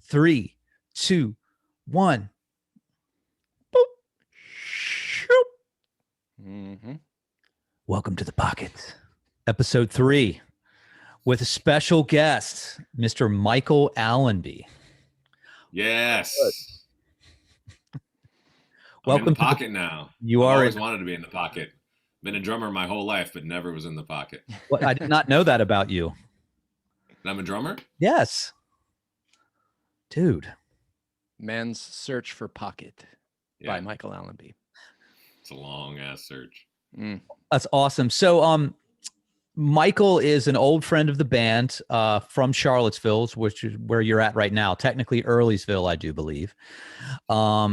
3, 2, 1. Boop. Shoop. Welcome to the pocket. Episode 3 with a special guest, Mr. Michael Allenby. Yes. Welcome in the pocket now. You I've are always wanted to be in the pocket. Been a drummer my whole life, but never was in the pocket. Well, I did not know that about you. And I'm a drummer? Yes. Dude. Man's Search for Pocket by Michael Allenby. It's a long ass search. That's awesome. So Michael is an old friend of the band from Charlottesville, which is where you're at right now, technically Earlysville, I do believe.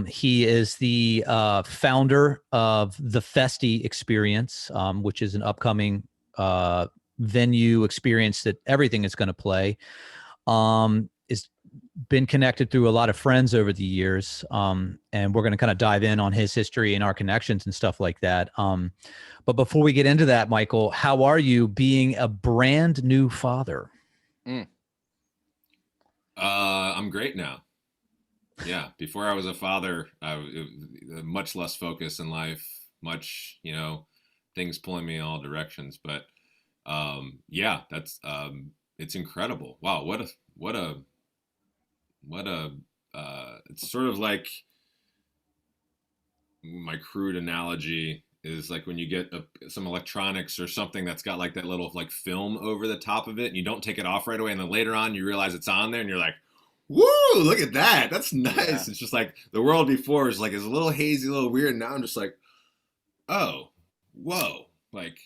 He is the founder of the Festy Experience, which is an upcoming venue experience that everything is going to play. Is been connected through a lot of friends over the years, and we're going to kind of dive in on his history and our connections and stuff like that. But before we get into that, Michael, how are you being a brand new father? I'm great now. Yeah, before I was a father, much less focus in life, much, things pulling me in all directions. But that's it's incredible. Wow, what a it's sort of like, my crude analogy is like when you get some electronics or something that's got like that little like film over the top of it and you don't take it off right away, and then later on you realize it's on there and you're like, woo, look at that, that's nice. Yeah. It's just like the world before is like, it's a little hazy, a little weird. Now I'm just like, oh, whoa, like,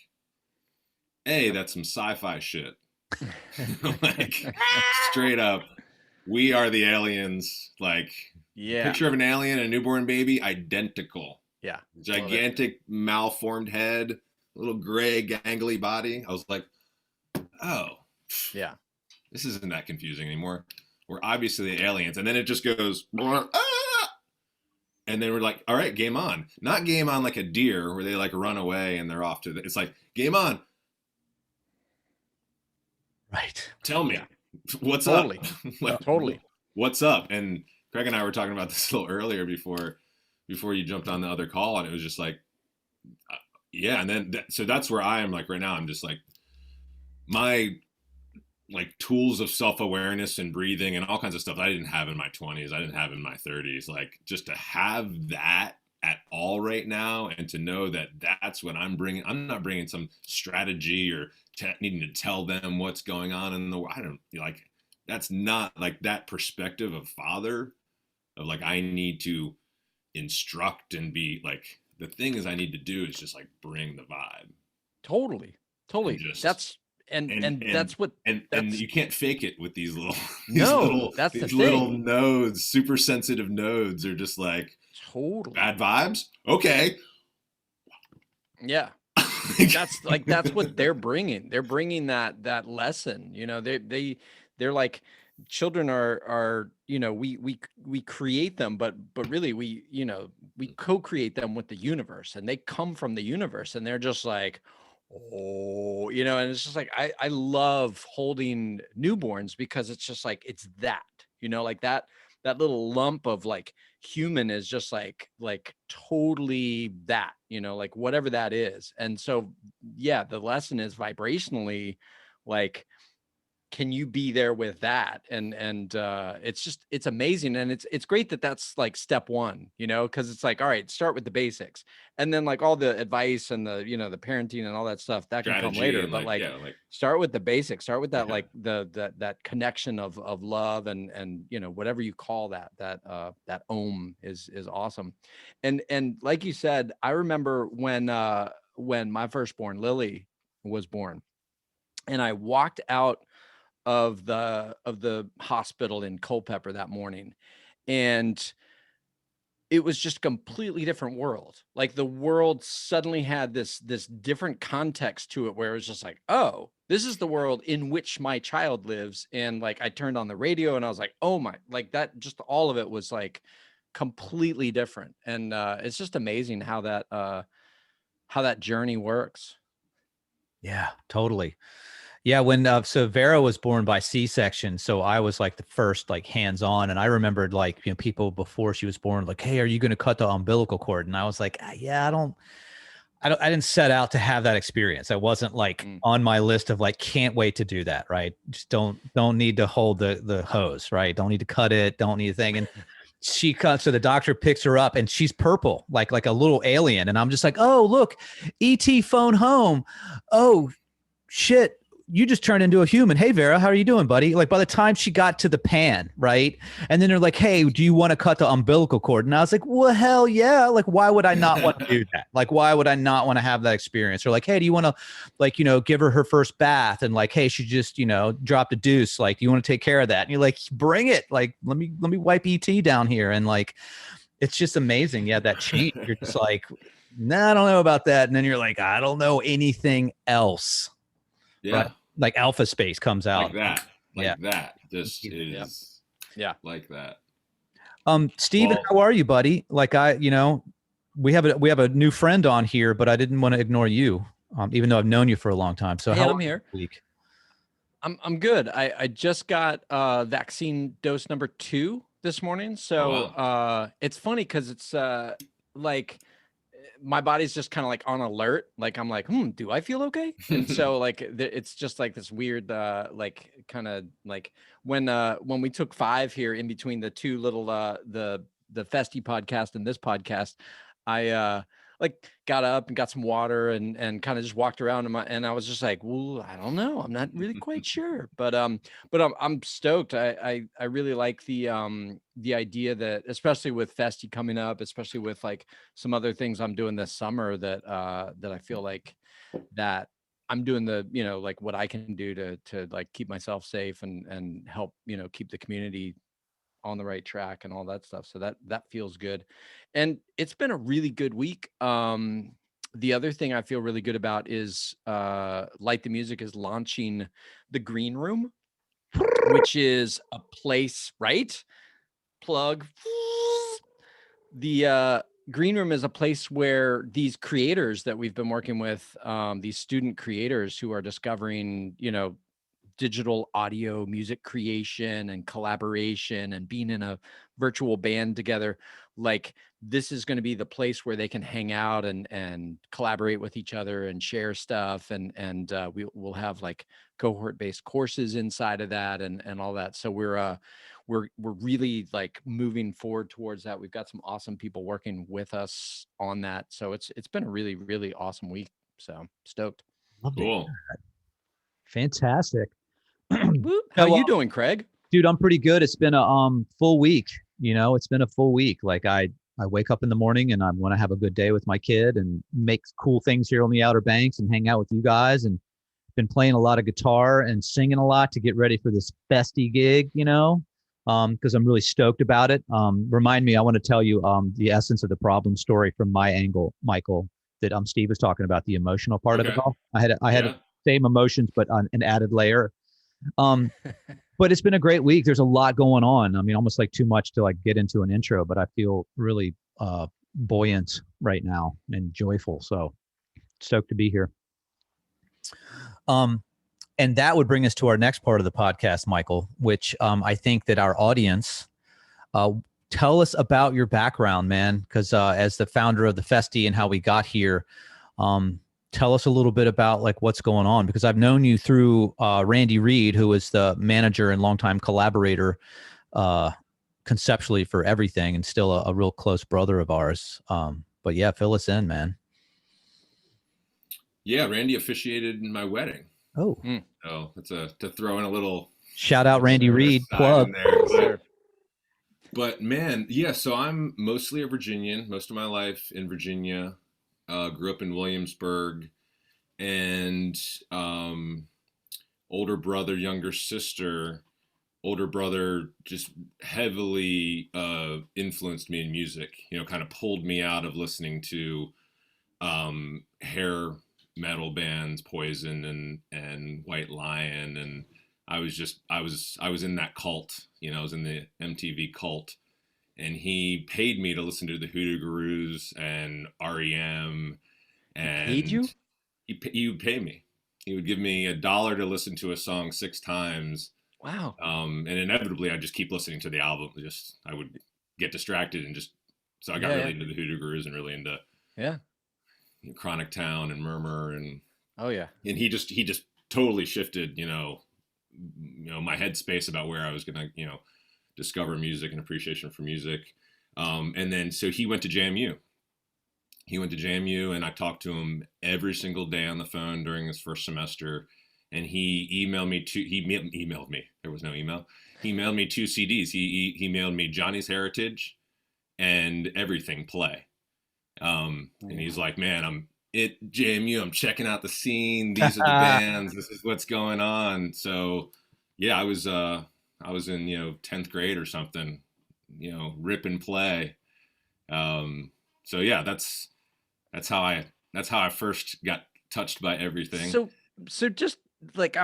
hey, that's some sci-fi shit. Like, straight up, we are the aliens. Like, picture of an alien and a newborn baby, identical. Yeah. Gigantic malformed head, little gray gangly body. I was like, oh, yeah, this isn't that confusing anymore. We're obviously the aliens. And then it just goes, ah! And then we're like, all right, game on. Not game on like a deer where they like run away and they're off to it's like, game on. Right. Tell me, what's totally. up? Like, totally. What's up? And Craig and I were talking about this a little earlier before you jumped on the other call, and it was just like, and then so that's where I am. Like right now, I'm just like, my like tools of self-awareness and breathing and all kinds of stuff I didn't have in my 20s, I didn't have in my 30s. Like, just to have that at all right now, and to know that that's what I'm bringing. I'm not bringing some strategy or needing to tell them what's going on in the world. I don't like, that's not like that perspective of father, of like, I need to instruct and be like, the thing is I need to do is just like bring the vibe. Totally. That's that's what and you can't fake it with these little these little nodes. Super sensitive nodes are just like, totally bad vibes. Okay. Yeah. that's what they're bringing. They're bringing that lesson. They're like, children are we create them, but really we co-create them with the universe, and they come from the universe, and they're just like, oh, and it's just like, I love holding newborns, because it's just like, it's that, like that little lump of like human is just like totally that, like whatever that is. And so, the lesson is vibrationally, like, can you be there with that? And it's amazing. And it's great that that's like step one, because it's like, all right, start with the basics, and then like all the advice and the, the parenting and all that stuff that can come later. But like, start with the basics, start with that, like that connection of love and, whatever you call that ohm is awesome. And like you said, I remember when my firstborn Lily was born, and I walked out of the hospital in Culpeper that morning, and it was just a completely different world. Like, the world suddenly had this different context to it, where it was just like, oh, this is the world in which my child lives. And like, I turned on the radio and I was like, oh my, like that, just all of it was like completely different. And it's just amazing how that journey works. Yeah, totally. Yeah, when so Vera was born by C-section, so I was like the first like hands-on, and I remembered like people before she was born like, "Hey, are you going to cut the umbilical cord?" And I was like, "Yeah, I didn't set out to have that experience. I wasn't like on my list of like can't wait to do that, right? Just don't need to hold the hose, right? Don't need to cut it, don't need a thing." And she cuts, so the doctor picks her up and she's purple, like a little alien, and I'm just like, "Oh, look, ET phone home. Oh, shit, you just turned into a human. Hey, Vera, how are you doing, buddy?" Like by the time she got to the pan, right? And then they're like, "Hey, do you want to cut the umbilical cord?" And I was like, "Well, hell yeah. Like, why would I not want to do that? Like, why would I not want to have that experience?" Or like, "Hey, do you want to like, give her first bath?" And like, "Hey, she just, dropped a deuce. Like, do you want to take care of that?" And you're like, "Bring it. Like, let me wipe ET down here." And like, it's just amazing. Yeah, that change. You're just like, "Nah, I don't know about that." And then you're like, "I don't know anything else." Yeah. Right. Like Alpha Space comes out. Like that. This Yep. is Yeah. like that. Steven, Well, how are you, buddy? Like we have a new friend on here, but I didn't want to ignore you, even though I've known you for a long time. So Hey, how I'm are you here. this week? I'm good. I just got vaccine dose number 2 this morning. So wow. it's funny because it's like my body's just kind of like on alert. Like I'm like, do I feel okay? And so like it's just like this weird like kind of like when we took 5 here in between the two little the Festy podcast and this podcast, I like got up and got some water and kind of just walked around and I was just like, well, I don't know. I'm not really quite sure. But I'm stoked. I really like the idea that, especially with Festy coming up, especially with like some other things I'm doing this summer, that I feel like that I'm doing the, like what I can do to like keep myself safe and help, keep the community on the right track and all that stuff. So that feels good. And it's been a really good week. The other thing I feel really good about is Light the Music is launching the Green Room, which is a place, right? Plug. The Green Room is a place where these creators that we've been working with, these student creators who are discovering, digital audio music creation and collaboration and being in a virtual band together, like this is going to be the place where they can hang out and collaborate with each other and share stuff, and we'll have like cohort based courses inside of that and all that. So we're really like moving forward towards that. We've got some awesome people working with us on that, so it's been a really, really awesome week. So stoked. Love to hear Cool. that. Fantastic. Whoop. How So, you doing, Craig? dude, I'm pretty good. It's been a full week. It's been a full week. Like I wake up in the morning and I want to have a good day with my kid and make cool things here on the Outer Banks and hang out with you guys, and been playing a lot of guitar and singing a lot to get ready for this Festy gig, because I'm really stoked about it. Remind me, I want to tell you the essence of the problem story from my angle, Michael, that Steve was talking about, the emotional part of it all. I had the same emotions, but on an added layer. But it's been a great week. There's a lot going on. I mean, almost like too much to like get into an intro, but I feel really buoyant right now and joyful. So stoked to be here. And that would bring us to our next part of the podcast, Michael, which I think that our audience, tell us about your background, man, because as the founder of the Festy and how we got here, tell us a little bit about like what's going on, because I've known you through Randy Reed, who is the manager and longtime collaborator conceptually for everything, and still a real close brother of ours. But yeah, fill us in, man. Yeah, Randy officiated in my wedding. Oh, So that's to throw in a little shout out Randy Reed, plug. But man, yeah. So I'm mostly a Virginian. Most of my life in Virginia. Grew up in Williamsburg, and older brother, younger sister. Older brother just heavily influenced me in music. Kind of pulled me out of listening to hair metal bands, Poison and White Lion, and I was in that cult. I was in the MTV cult, and he paid me to listen to the Hoodoo Gurus and REM. And Paid you? He would pay me. he would give me $1 to listen to a song 6 times. Wow. And inevitably I'd just keep listening to the album. I would get distracted and so I got really into the Hoodoo Gurus and really into Chronic Town and Murmur and he just totally shifted, my headspace about where I was gonna, discover music and appreciation for music. And then so he went to JMU. And I talked to him every single day on the phone during his first semester. And he emailed me. There was no email. He mailed me 2 CDs. He mailed me Johnny's Heritage and Everything Play. And he's like, man, I'm at JMU. I'm checking out the scene. These are the bands. This is what's going on. So yeah, I was in, 10th grade or something, rip and play. So yeah, that's how I first got touched by everything. So just like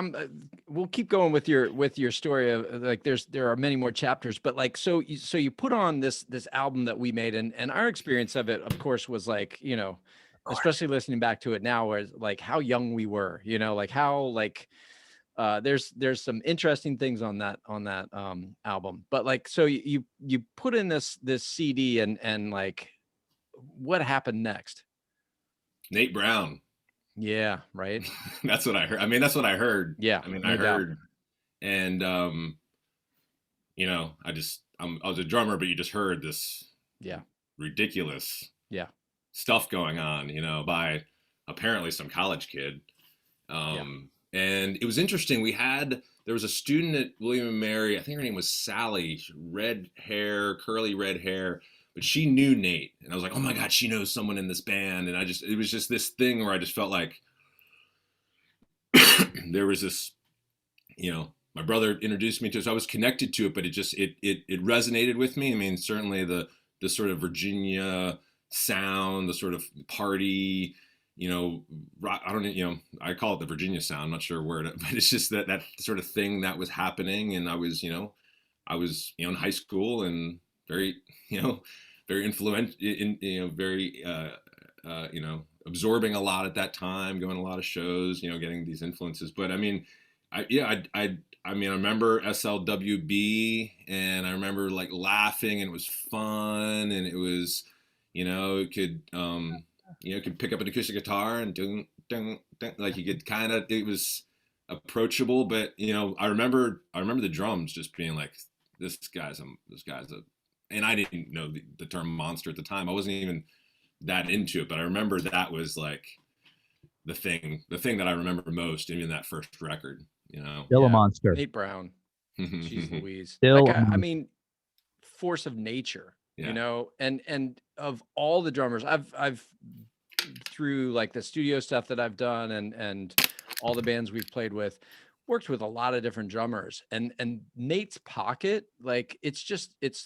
we'll keep going with your story of like there are many more chapters, but like so you put on this album that we made, and our experience of it, of course, was like, especially listening back to it now, where like how young we were, like how like there's some interesting things on that album, but like so you put in this CD and like what happened next? Nate Brown. Yeah, right. That's what I heard. I mean, that's what I heard. Yeah. I mean, I heard, and I was a drummer, but you just heard this ridiculous stuff going on, by apparently some college kid. And it was interesting. There was a student at William and Mary, I think her name was Sally, red hair, curly red hair, but she knew Nate. And I was like, oh my God, she knows someone in this band. And it was just this thing where I just felt like there was this, my brother introduced me to it. So I was connected to it, but it resonated with me. I mean, certainly the sort of Virginia sound, the sort of party, rock, I don't, I call it the Virginia sound. I'm not sure where but it's just that sort of thing that was happening. And I was in high school and very, very influential, very, absorbing a lot at that time, going to a lot of shows, getting these influences. But I mean, I remember SLWB, and I remember like laughing, and it was fun, and it was, it could, could pick up an acoustic guitar and like you could kind of, it was approachable. But I remember the drums just being like, this guy's a, and I didn't know the term monster at the time. I wasn't even that into it, but I remember that was like the thing that I remember most, even that first record. Still a monster. Nate Brown. Jeez Louise. Still, like, I mean, force of nature. And of all the drummers I've through like the studio stuff that I've done and all the bands we've played with, worked with a lot of different drummers, and Nate's pocket, like it's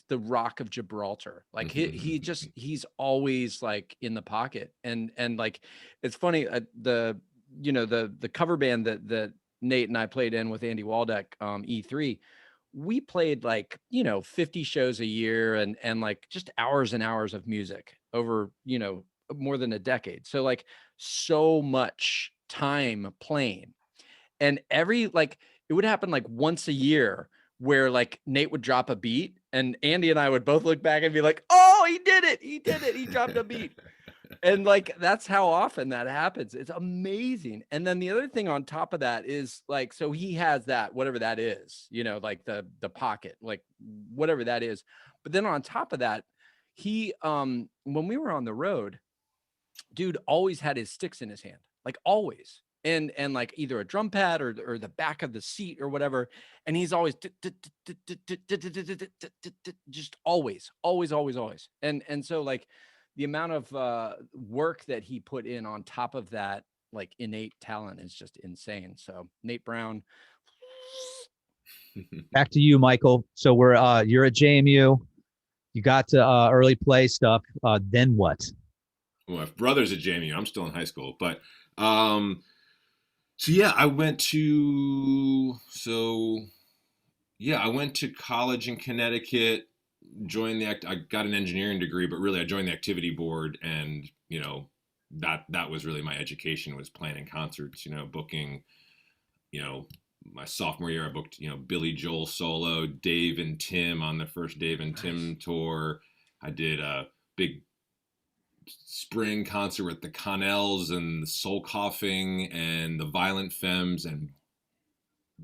the Rock of Gibraltar. Like he's always like in the pocket, and like it's funny, the cover band that Nate and I played in with Andy Waldeck, E3, we played like 50 shows a year and like just hours and hours of music over more than a decade. So like so much time playing. And it would happen like once a year where like Nate would drop a beat and Andy and I would both look back and be like, oh, he did it. He dropped a beat. And like, that's how often that happens. It's amazing. And then the other thing on top of that is like, so he has that, whatever that is, like the pocket, like whatever that is. But then on top of that, he, when we were on the road, dude always had his sticks in his hand, like always. And like either a drum pad or the back of the seat or whatever. And he's always just always. And so like the amount of work that he put in on top of that, like innate talent, is just insane. So Nate Brown. Back to you, Michael. So you're at JMU. You got to early play stuff. Then what? Well, my brother's at JMU. I'm still in high school, but so yeah, I went to college in Connecticut, I got an engineering degree, but really I joined the activity board and, that was really my education, was playing concerts, booking, my sophomore year, I booked, Billy Joel solo, Dave and Tim on the first Dave and Tim tour. I did a big spring concert with the Connells and the Soul Coughing and the Violent Femmes and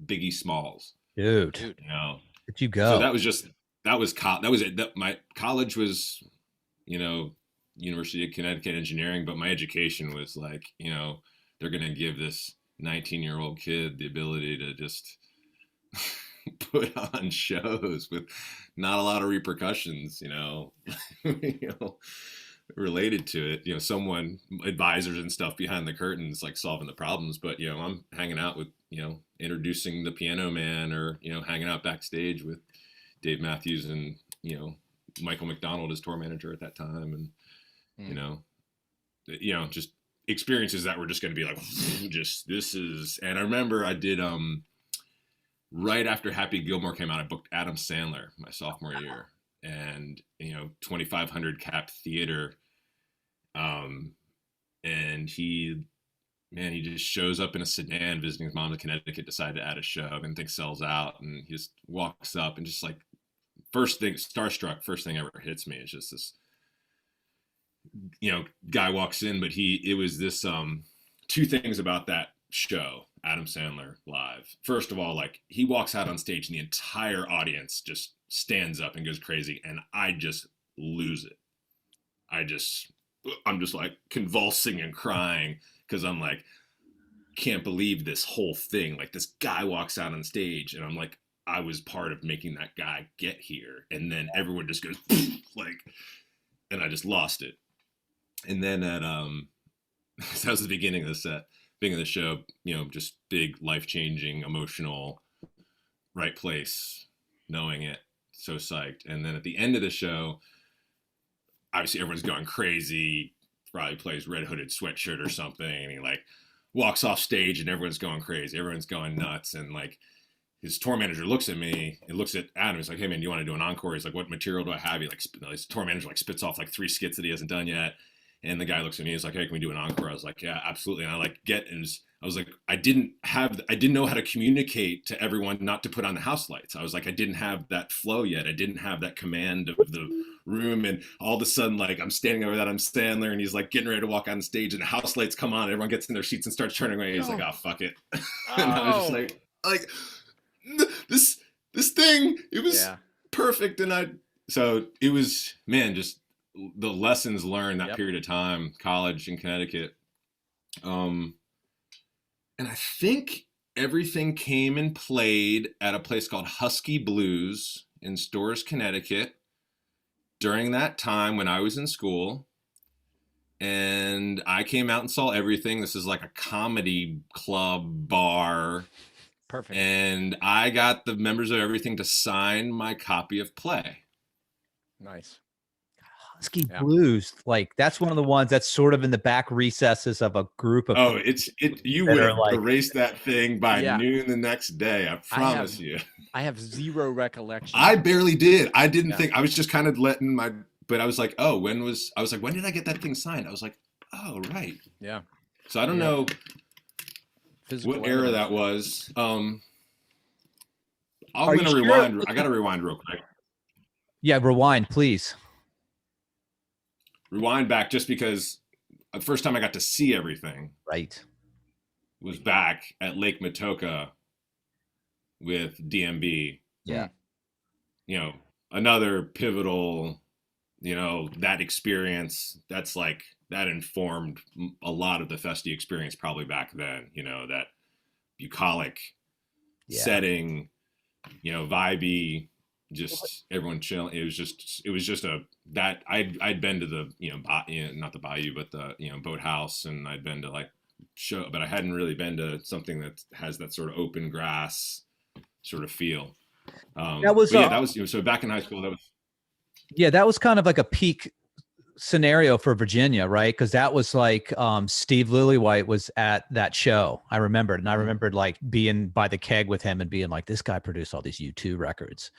Biggie Smalls. Dude. Did you go? So that was it. My college was, University of Connecticut Engineering, but my education was like, they're going to give this 19-year-old kid the ability to just put on shows with not a lot of repercussions, related to it. Someone, advisors and stuff behind the curtains, like solving the problems. But, I'm hanging out with, introducing the Piano Man, or, hanging out backstage with Dave Matthews and, Michael McDonald as tour manager at that time. And, just experiences that were just going to be like, and I remember I did, right after Happy Gilmore came out, I booked Adam Sandler my sophomore year, and, 2,500 cap theater. And he just shows up in a sedan visiting his mom in Connecticut, decided to add a show, and things sells out. And he just walks up and just like, starstruck, first thing ever hits me. It's just this, guy walks in, but it was this, two things about that show, Adam Sandler live. First of all, like, he walks out on stage and the entire audience just stands up and goes crazy. And I just lose it. I'm just like convulsing and crying, because I'm like, can't believe this whole thing. Like, this guy walks out on stage, and I'm like, I was part of making that guy get here. And then everyone just goes like, and I just lost it. And then at that was the beginning of the set, beginning of the show, just big, life-changing, emotional, right place, knowing it, so psyched. And then at the end of the show, obviously everyone's going crazy. Probably plays Red Hooded Sweatshirt or something, and he like walks off stage, and everyone's going crazy, everyone's going nuts. And like, his tour manager looks at me and looks at Adam. He's like, "Hey man, do you want to do an encore?" He's like, "What material do I have?" He like, his tour manager like spits off like 3 skits that he hasn't done yet. And the guy looks at me, he's like, "Hey, can we do an encore?" I was like, "Yeah, absolutely." And I like I was like, I didn't know how to communicate to everyone not to put on the house lights. I was like, I didn't have that flow yet. I didn't have that command of the room. And all of a sudden, like, I'm standing over that, I'm Sandler, and he's like getting ready to walk on stage, and the house lights come on, everyone gets in their seats and starts turning away. He's like, "Oh, fuck it." And I was just like this thing, it was perfect. And so it was, man, just the lessons learned that period of time, college in Connecticut. And I think everything came and played at a place called Husky Blues in Storrs, Connecticut, during that time when I was in school. And I came out and saw everything. This is like a comedy club bar. Perfect. And I got the members of everything to sign my copy of Play. Nice. Husky Blues, like, that's one of the ones that's sort of in the back recesses of a group of you would have erased that thing by noon the next day, I promise you. I have zero recollection. I barely did. I didn't think, I was just kind of letting but I was like, oh, when did I get that thing signed? I was like, oh, right. Yeah. So I don't know what era that was. I gotta rewind real quick. Yeah, rewind, please. Rewind back, just because the first time I got to see everything was back at Lake Matoka with DMB. Yeah. Another pivotal, that experience, that informed a lot of the Festy experience probably back then, that bucolic setting, vibey, just everyone chilling. It was just I'd been to the, not the Bayou, but the, boathouse, and I'd been to like show, but I hadn't really been to something that has that sort of open grass sort of feel. That was so back in high school, that was that was kind of like a peak scenario for Virginia, right? Because that was like Steve Lillywhite was at that show. I remembered, and I remembered like being by the keg with him and being like, this guy produced all these U2 records.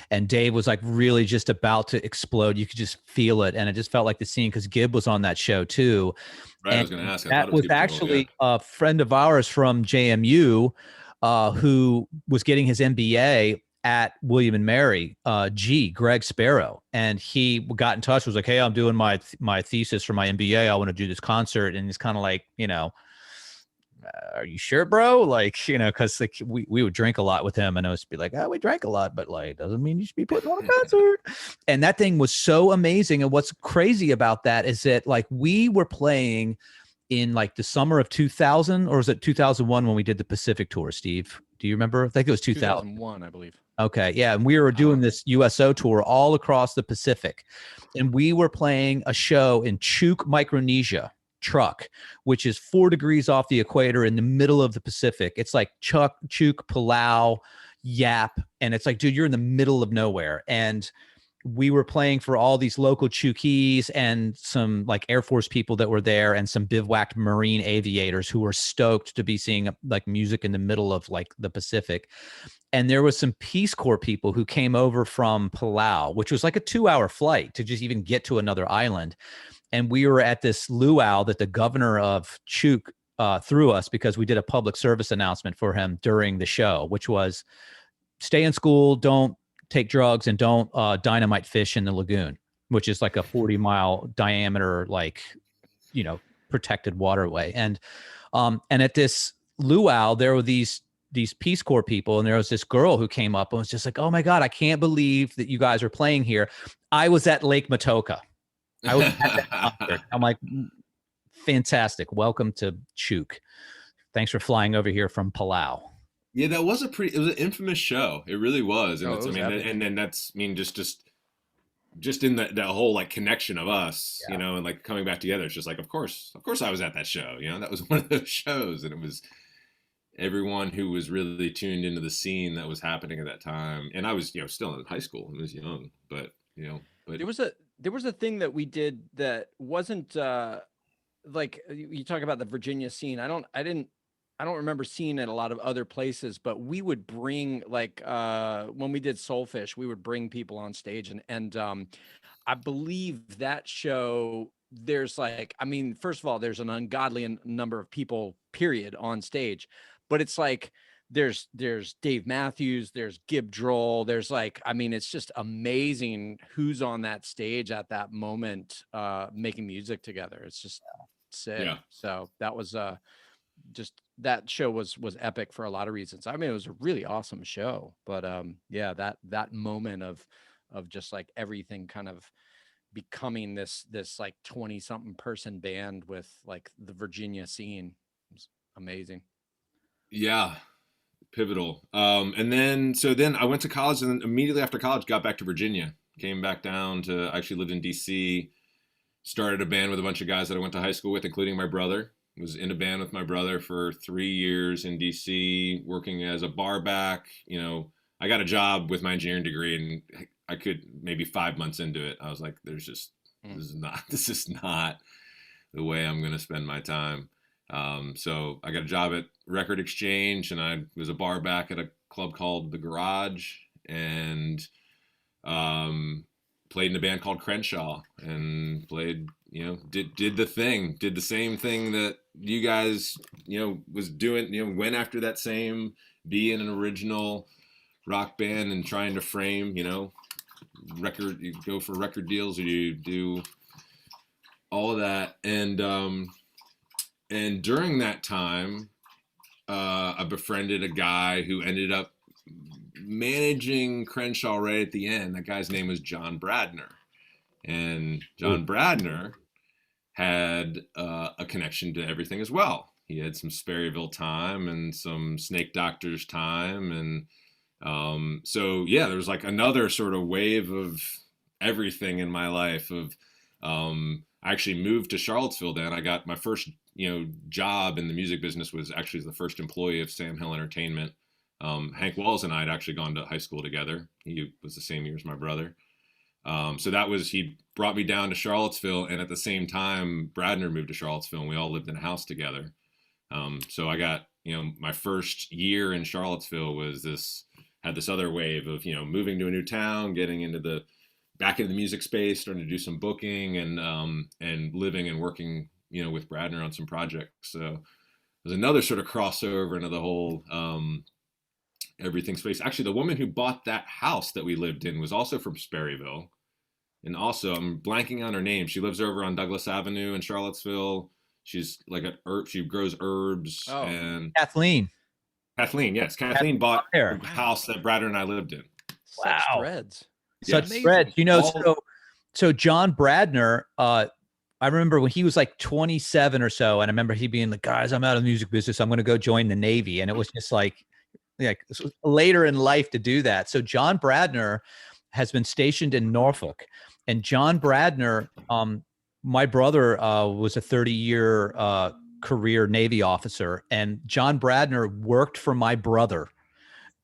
And Dave was like really just about to explode. You could just feel it. And it just felt like the scene because Gibb was on that show too. Right, And I was going to ask. that was actually a friend of ours from JMU who was getting his MBA at William and Mary, Greg Sparrow. And he got in touch, was like, hey, I'm doing my thesis for my MBA. I want to do this concert. And he's kind of like, are you sure, bro? Like, because like we would drink a lot with him and I was be like, we drank a lot, but like, doesn't mean you should be putting on a concert. And that thing was so amazing. And what's crazy about that is that like we were playing in like the summer of 2000, or was it 2001 when we did the Pacific tour, Steve? Do you remember? I think it was 2001, I believe. Okay. Yeah. And we were doing this USO tour all across the Pacific. And we were playing a show in Chuuk, Micronesia, which is 4 degrees off the equator in the middle of the Pacific. It's like Chuuk, Palau, Yap. And it's like, dude, you're in the middle of nowhere. And we were playing for all these local Chuukese and some like Air Force people that were there and some bivouacked Marine aviators who were stoked to be seeing like music in the middle of like the Pacific. And there was some Peace Corps people who came over from Palau, which was like a 2-hour flight to just even get to another island. And we were at this luau that the governor of Chuuk threw us because we did a public service announcement for him during the show, which was stay in school, don't take drugs, and don't dynamite fish in the lagoon, which is like a 40-mile diameter, like, protected waterway. And at this luau, there were these Peace Corps people, and there was this girl who came up and was just like, oh my God, I can't believe that you guys are playing here. I was at Lake Matoka. I was at that concert. I'm like, fantastic. Welcome to Chuuk. Thanks for flying over here from Palau. Yeah, that was it was an infamous show. It really was. And And then that's, just in that whole like connection of us, and like coming back together. It's just like, of course I was at that show. That was one of those shows, and it was everyone who was really tuned into the scene that was happening at that time. And I was, still in high school. I was young, but there was a thing that we did that wasn't like you talk about the Virginia scene. I don't remember seeing it a lot of other places, but we would bring like when we did Soulfish, we would bring people on stage, and I believe that show, there's like, first of all, there's an ungodly number of people, period, on stage, but it's like there's Dave Matthews, there's Gib Droll, there's like, it's just amazing who's on that stage at that moment making music together. It's just sick. Yeah. So that was just, that show was epic for a lot of reasons. It was a really awesome show, but that moment of just like everything kind of becoming this like 20 something person band with like the Virginia scene was amazing. Yeah, pivotal. And then I went to college, and then immediately after college got back to Virginia, came back down to, actually lived in DC, started a band with a bunch of guys that I went to high school with, including my brother. Was in a band with my brother for 3 years in DC, working as a bar back. I got a job with my engineering degree, and I could, maybe 5 months into it, I was like, this is not the way I'm going to spend my time. So I got a job at Record Exchange, and I was a bar back at a club called The Garage, and played in a band called Crenshaw, and played, did the same thing that you guys, was doing, went after that same, being an original rock band and trying to frame, you go for record deals, or you do all of that. And during that time, I befriended a guy who ended up managing Crenshaw right at the end. That guy's name was John Bradner. And John Bradner had a connection to everything as well. He had some Sperryville time and some Snake Doctors time. And so, yeah, there was like another sort of wave of everything in my life. I actually moved to Charlottesville then. I got my first, job in the music business was actually the first employee of Sam Hill Entertainment. Hank Walls and I had actually gone to high school together. He was the same year as my brother. So that was, he brought me down to Charlottesville, and at the same time, Bradner moved to Charlottesville, and we all lived in a house together. So I got, my first year in Charlottesville had this other wave of, moving to a new town, getting back into the music space, starting to do some booking, and living and working, with Bradner on some projects. So there's another sort of crossover into the whole everything space. Actually, the woman who bought that house that we lived in was also from Sperryville. And also, I'm blanking on her name. She lives over on Douglas Avenue in Charlottesville. She's like she grows herbs. Oh. And Kathleen. Kathleen, yes. Kathleen bought there. the house that Bradner and I lived in. Such threads. Such Yes. threads. So John Bradner, I remember when he was like 27 or so, and I remember he being like, guys, I'm out of the music business. I'm going to go join the Navy. And it was just like this was later in life to do that. So John Bradner has been stationed in Norfolk, and John Bradner, my brother was a 30-year career Navy officer, and John Bradner worked for my brother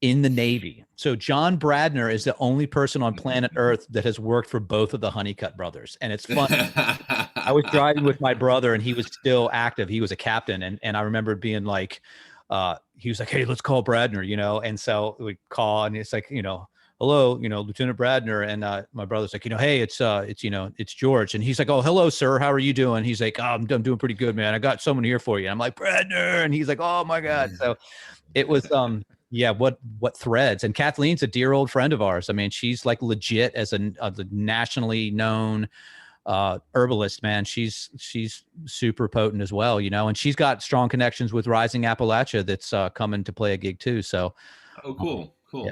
in the Navy. So John Bradner is the only person on planet Earth that has worked for both of the Honeycutt brothers. And it's fun. I was driving with my brother, and he was still active. He was a captain. And I remember being like, he was like, hey, let's call Bradner, and so we call, and it's like, hello, Lieutenant Bradner. And my brother's like, hey, it's George. And he's like, oh, hello, sir. How are you doing? He's like, oh, I'm doing pretty good, man. I got someone here for you. And I'm like, Bradner. And he's like, oh my God. So it was, what threads. And Kathleen's a dear old friend of ours. I mean, she's like legit as a nationally known herbalist, man. She's super potent as well, and she's got strong connections with Rising Appalachia that's coming to play a gig too. So, oh, cool. Yeah.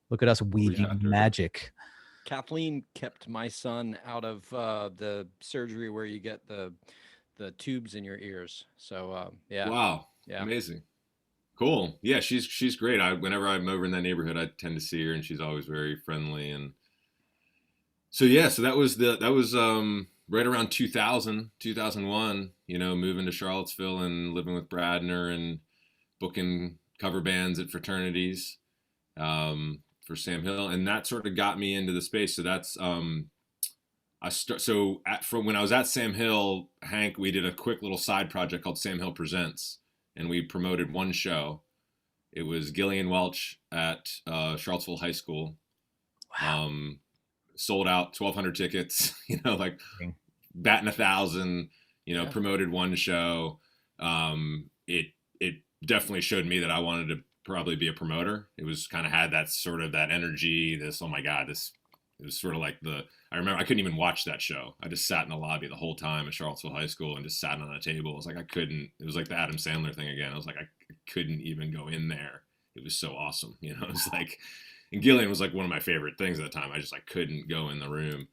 Look at us weaving magic. Kathleen kept my son out of the surgery where you get the tubes in your ears. So yeah. Wow. Yeah. Amazing. Cool. Yeah, she's great. Whenever I'm over in that neighborhood, I tend to see her, and she's always very friendly. And so that was right around 2001, moving to Charlottesville and living with Bradner and booking cover bands at fraternities for Sam Hill, and that sort of got me into the space. So that's from when I was at Sam Hill, Hank, we did a quick little side project called Sam Hill Presents, and we promoted one show. It was Gillian Welch at Charlottesville High School. Wow. Sold out 1,200 tickets, like batting 1,000, promoted one show. It definitely showed me that I wanted to probably be a promoter. It was kind of had that sort of that energy, oh my God, it was sort of like I remember I couldn't even watch that show. I just sat in the lobby the whole time at Charlottesville High School and just sat on a table. It was like it was like the Adam Sandler thing again. I was like, I couldn't even go in there. It was so awesome. It was like, and Gillian was like one of my favorite things at the time. I just couldn't go in the room.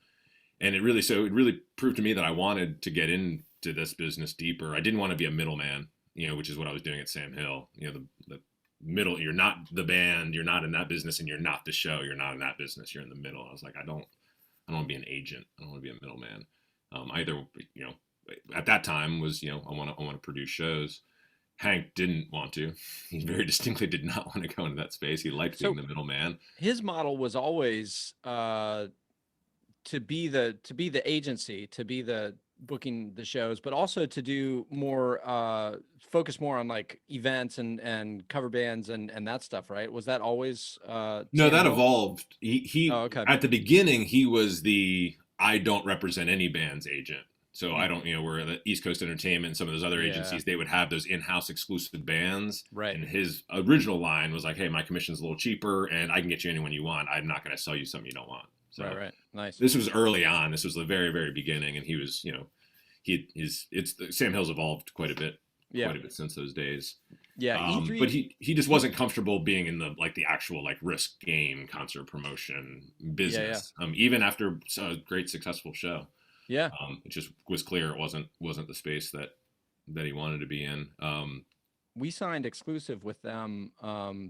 And it really proved to me that I wanted to get into this business deeper. I didn't want to be a middleman, which is what I was doing at Sam Hill. The middle, you're not the band, you're not in that business, and you're not the show, you're not in that business, you're in the middle. I was like, I don't want to be an agent. I don't want to be a middleman. Either, at that time was, I want to produce shows. Hank didn't want to. He very distinctly did not want to go into that space. He liked being the middleman. His model was always to be the agency, to be the booking the shows, but also to do more, focus more on like events and cover bands and that stuff, right? Was that always no, that evolved. He okay. At the beginning, he was the I don't represent any band's agent. So I don't, we're the East Coast Entertainment and some of those other agencies, they would have those in-house exclusive bands. Right. And his original line was like, hey, my commission's a little cheaper and I can get you anyone you want. I'm not going to sell you something you don't want. So right. Nice. This was early on. This was the very, very beginning. And he was, Sam Hill's evolved quite a bit since those days. Yeah. E3... But he just wasn't comfortable being in the actual risk game concert promotion business. Yeah. Even after a great successful show. Yeah. It just was clear it wasn't the space that he wanted to be in. We signed exclusive with them.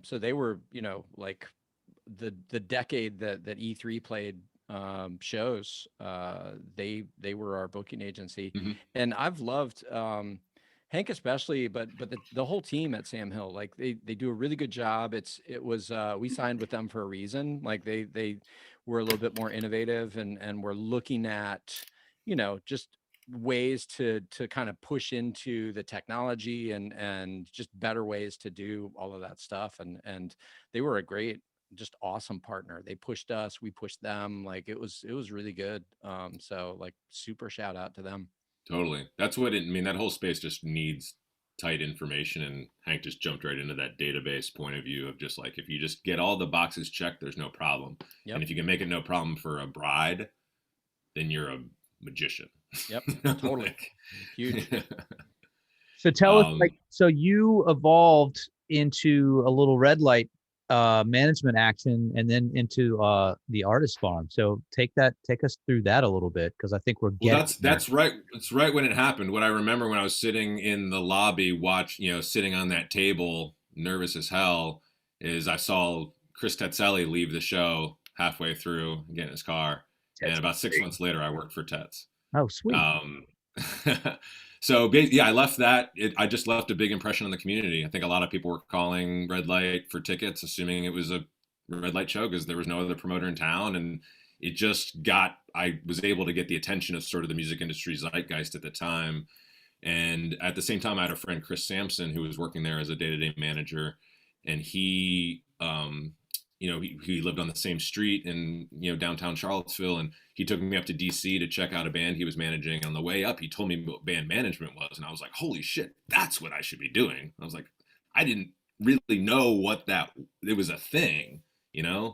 So they were, like the decade that E3 played shows. They were our booking agency. Mm-hmm. And I've loved Hank especially, but the whole team at Sam Hill, like they do a really good job. It was we signed with them for a reason. Like they were a little bit more innovative, and we're looking at, just ways to kind of push into the technology, and just better ways to do all of that stuff. And they were a great, just awesome partner. They pushed us, we pushed them. Like it was really good. So like super shout out to them. Totally. That's what it, I mean, that whole space just needs tight information. And Hank just jumped right into that database point of view of just like, if you just get all the boxes checked, there's no problem. Yep. And if you can make it no problem for a bride, then you're a magician. Yep. Totally. Huge. So tell us, like, so you evolved into a little red light management action, and then into the artist farm. So take us through that a little bit, because I think we're getting. Well, that's right. It's right when it happened. What I remember when I was sitting in the lobby, sitting on that table, nervous as hell, is I saw Chris Tetzelli leave the show halfway through, get in his car, and about 6 months later, I worked for Tets. Oh, sweet. So yeah, I left that. I just left a big impression on the community. I think a lot of people were calling Red Light for tickets, assuming it was a red light show because there was no other promoter in town. And it just I was able to get the attention of sort of the music industry zeitgeist at the time. And at the same time, I had a friend, Chris Sampson, who was working there as a day-to-day manager. And he lived on the same street in, downtown Charlottesville. And he took me up to DC to check out a band he was managing. On the way up, he told me what band management was. And I was like, holy shit, that's what I should be doing. I was like, I didn't really know it was a thing,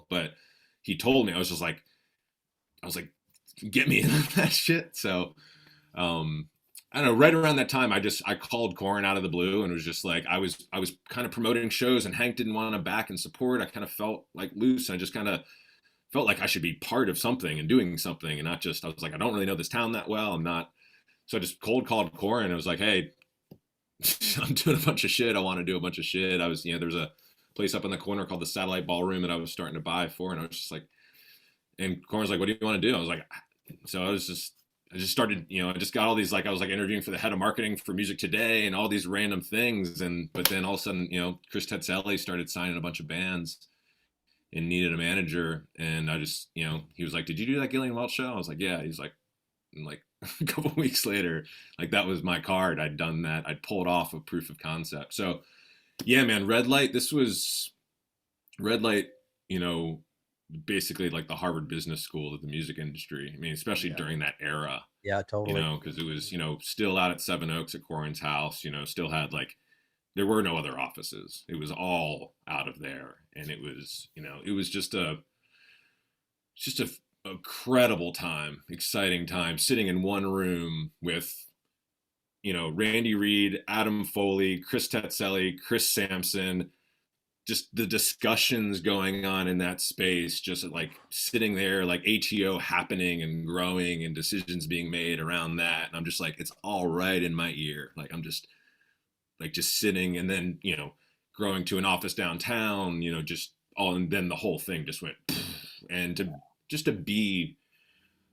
but he told me. I was like, get me in on that shit. So, I don't know, right around that time, I called Corin out of the blue and was just like, I was kind of promoting shows and Hank didn't want to back and support. I kind of felt like loose, and I just kind of felt like I should be part of something and doing something, and not just, I was like, I don't really know this town that well. So I just cold called Corin and I was like, hey, I'm doing a bunch of shit. I want to do a bunch of shit. I was, there's a place up in the corner called the Satellite Ballroom that I was starting to buy for. And I was just like, and Corin's like, what do you want to do? I was like, so I just started, I just got all these, like, I was like interviewing for the head of marketing for Music Today and all these random things. But then all of a sudden, Chris Tetzelli started signing a bunch of bands and needed a manager. And I just, he was like, did you do that Gillian Welch show? I was like, yeah. He's like, and like a couple of weeks later, like that was my card. I'd done that. I'd pulled off a proof of concept. So yeah, man, Red Light, basically like the Harvard Business School of the music industry. I mean, especially during that era. Yeah, totally. Because it was, still out at Seven Oaks at Corin's house, still had there were no other offices. It was all out of there. And it was, it was just a incredible time, exciting time, sitting in one room with, Randy Reed, Adam Foley, Chris Tetzelli, Chris Sampson, just the discussions going on in that space, just like sitting there, like ATO happening and growing and decisions being made around that. And I'm just like, it's all right in my ear. Like, I'm just sitting, and then, growing to an office downtown, and then the whole thing just went, and to be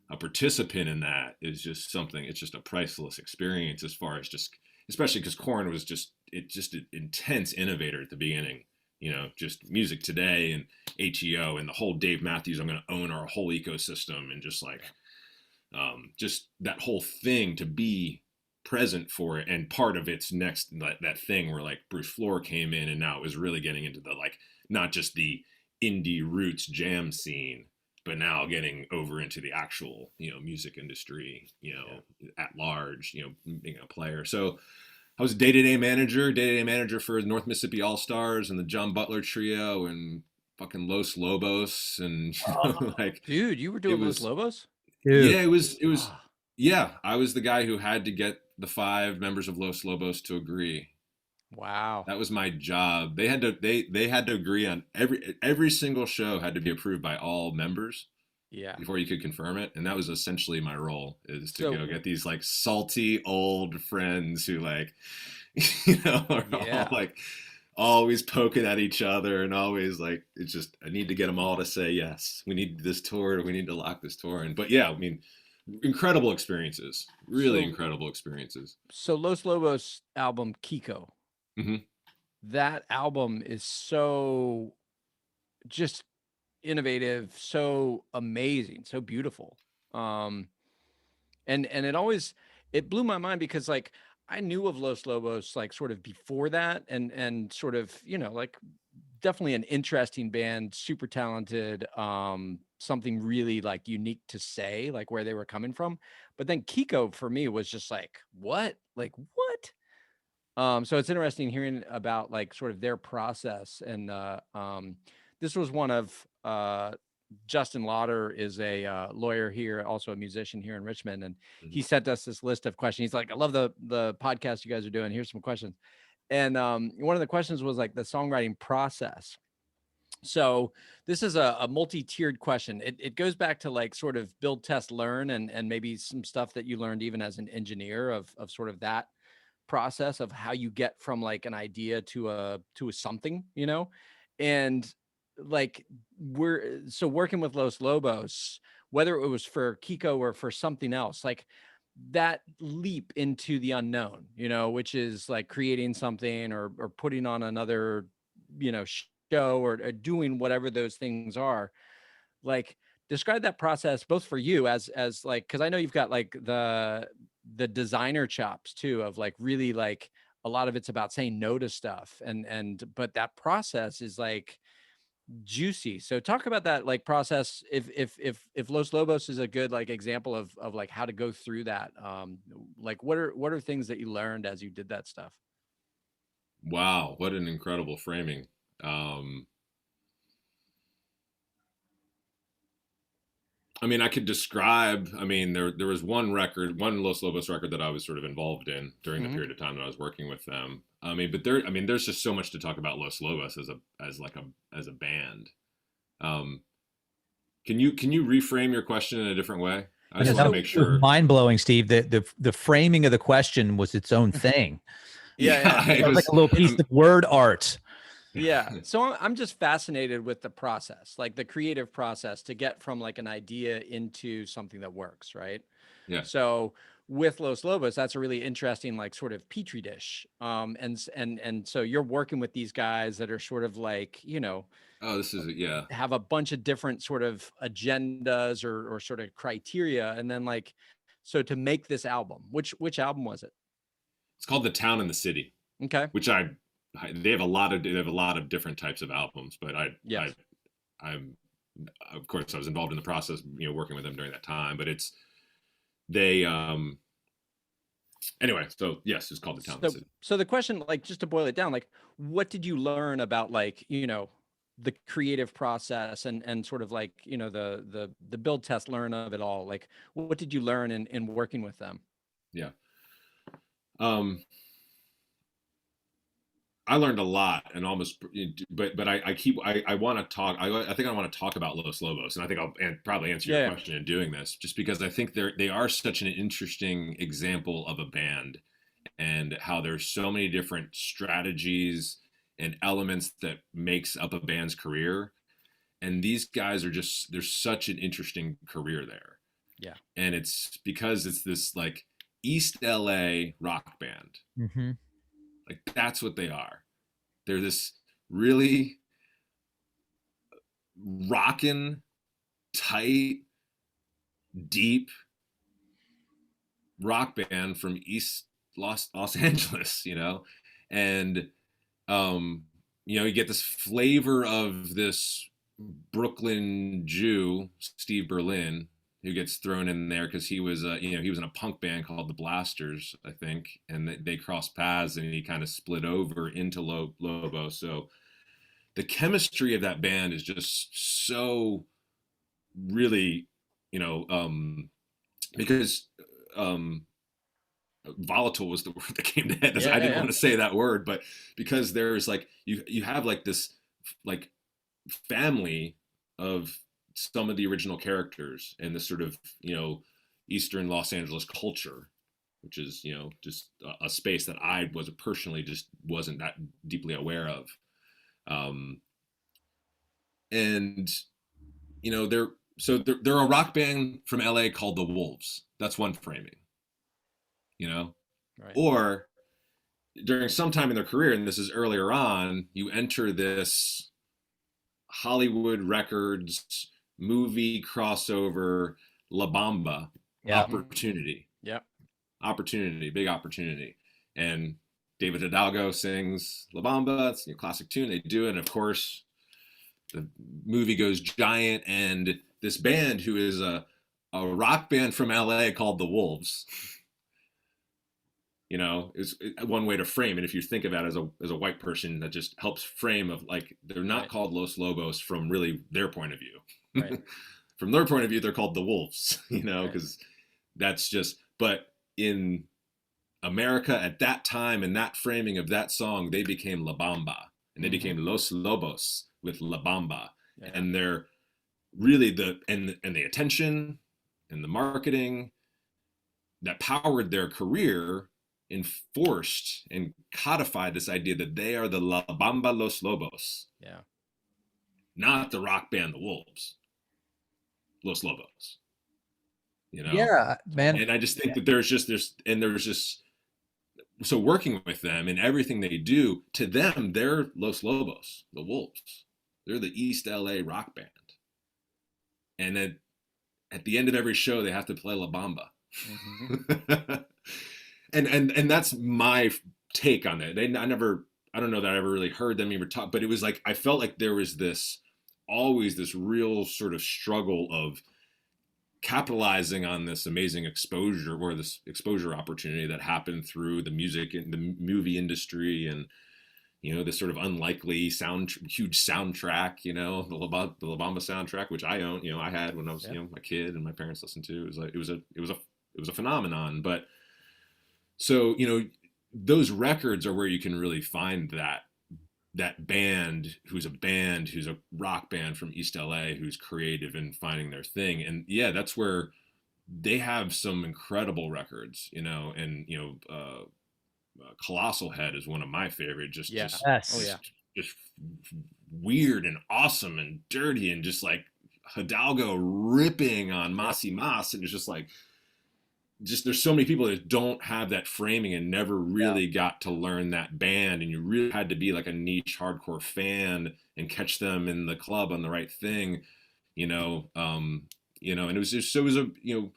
a participant in that is just something, it's just a priceless experience, as far as just, especially because Corin was just an intense innovator at the beginning. Just Music Today and ATO and the whole Dave Matthews, I'm going to own our whole ecosystem, and just like, just that whole thing, to be present for it. And part of its next, that thing where like Bruce Floor came in, and now it was really getting into the, like, not just the indie roots jam scene, but now getting over into the actual, music industry, at large, being a player. So I was a day-to-day manager for North Mississippi All-Stars and the John Butler Trio and fucking Los Lobos, and like, dude, you were doing Los Lobos? Dude. Yeah, it was yeah, I was the guy who had to get the 5 members of Los Lobos to agree. Wow. That was my job. They had to agree on every single show, had to be approved by all members. Yeah. Before you could confirm it. And that was essentially my role, is to go get these like salty old friends who like, are all like always poking at each other, and always like, it's just, I need to get them all to say, yes, we need this tour. We need to lock this tour in. But yeah, I mean, incredible experiences, really So incredible experiences. so Los Lobos album Kiko, Hmm. that album is so just innovative, so amazing, so beautiful. Um, and it blew my mind because like I knew of Los Lobos like sort of before that, and sort of, you know, like definitely an interesting band, super talented, something really like unique to say, like where they were coming from. But then Kiko for me was just like, what? Like what? So it's interesting hearing about like sort of their process. And this was one of Justin Lauder is a lawyer here, also a musician here in Richmond, and he sent us this list of questions. He's like, "I love the podcast you guys are doing. Here's some questions." And one of the questions was like the songwriting process. So this is a multi-tiered question. It goes back to like sort of build, test, learn, and maybe some stuff that you learned even as an engineer of sort of that process of how you get from like an idea to a something, you know. And like we're so working with Los Lobos, whether it was for Kiko or for something else, like that leap into the unknown, you know, which is like creating something or putting on another, you know, show or doing whatever those things are. Like describe that process both for you as like, because I know you've got like the designer chops too, of like really like a lot of it's about saying no to stuff, and but that process is like juicy. So talk about that like process, if Los Lobos is a good like example of like how to go through that. Like what are things that you learned as you did that stuff? Wow, what an incredible framing. Um, I mean, I could describe. I mean, there was one record, one Los Lobos record that I was sort of involved in during the Hmm. period of time that I was working with them. I mean, there's just so much to talk about Los Lobos as a band. Um, can you reframe your question in a different way? I And just Yeah. want to So make it was sure. mind blowing, Steve. The framing of the question was its own thing. yeah. Yeah, it It was like was. a little piece Um, of word art. Yeah. So I'm just fascinated with the process, like the creative process to get from like an idea into something that works, right? yeah. So with Los Lobos, that's a really interesting, like sort of petri dish. And so you're working with these guys that are sort of like, you know, Oh, this is yeah. have a bunch of different sort of agendas or sort of criteria. And then like, so to make this album, which album was it? It's called The Town and the City, Okay. which they have a lot of different types of albums, but Yes. I'm of course I was involved in the process, working with them during that time. But they anyway. So yes, it's called The Town and the So, City. so the question, like, just to boil it down, like, what did you learn about, like, you know, the creative process and sort of like, you know, the build, test, learn of it all? Like, what did you learn in working with them? Yeah. Um, I learned a lot, and almost, but I want to talk. I think I want to talk about Los Lobos, and I think I'll probably answer your Yeah, question in doing this, just because I think they are such an interesting example of a band, and how there's so many different strategies and elements that makes up a band's career, and these guys are just there's such an interesting career there, yeah, and it's because it's this like East LA rock band, Mm-hmm. like that's what they are. They're this really rockin', tight, deep rock band from East Los Angeles, and um, you get this flavor of this Brooklyn Jew, Steve Berlin, who gets thrown in there because he was he was in a punk band called the Blasters, I think, and they crossed paths, and he kind of split over into Lobo. So the chemistry of that band is just so really, you know, because um, volatile was the word that came to head. yeah, I yeah, didn't yeah. want to say that word, but because there's like you have like this like family of some of the original characters and this sort of Eastern Los Angeles culture, which is just a space that I was personally just wasn't that deeply aware of. And they're so they're a rock band from LA called the Wolves. That's one framing, you know? Right. Or during some time in their career, and this is earlier on, you enter this Hollywood Records movie crossover La Bamba Yeah. opportunity. Yeah. Opportunity, big opportunity. And David Hidalgo sings La Bamba. It's a classic tune. They do it. And of course, the movie goes giant. And this band, who is a rock band from LA called the Wolves, you know, is one way to frame it. If you think of that as a white person, that just helps frame of like, they're not called Los Lobos from really their point of view. Right. From their point of view, they're called the Wolves, you know, because that's just, but in America at that time, in that framing of that song, they became La Bamba, and they became Los Lobos with La Bamba. Yeah. And they're really the attention and the marketing that powered their career enforced and codified this idea that they are the La Bamba Los Lobos. Yeah. Not the rock band the Wolves. Los Lobos. You know? Yeah, man. And I just think that there's just so working with them and everything they do, to them, they're Los Lobos, the Wolves. They're the East LA rock band. And then at the end of every show, they have to play La Bamba. Mm-hmm. and that's my take on it. I don't know that I ever really heard them even talk, but it was like, I felt like there was always this real sort of struggle of capitalizing on this amazing exposure, or this exposure opportunity that happened through the music and the movie industry, and you know, this sort of unlikely huge soundtrack, you know, the La Bamba soundtrack, which I own, you know, I had when I was, you know, a kid, and my parents listened to. It was a phenomenon. But so, you know, those records are where you can really find that band who's a rock band from East LA, who's creative and finding their thing. And yeah, that's where they have some incredible records, you know, and, you know, Colossal Head is one of my favorite, just weird and awesome and dirty, and just like Hidalgo ripping on Masi Mas, and it's just like, there's so many people that don't have that framing and never really got to learn that band, and you really had to be like a niche hardcore fan and catch them in the club on the right thing, you know. And it was just, so it was a, you know,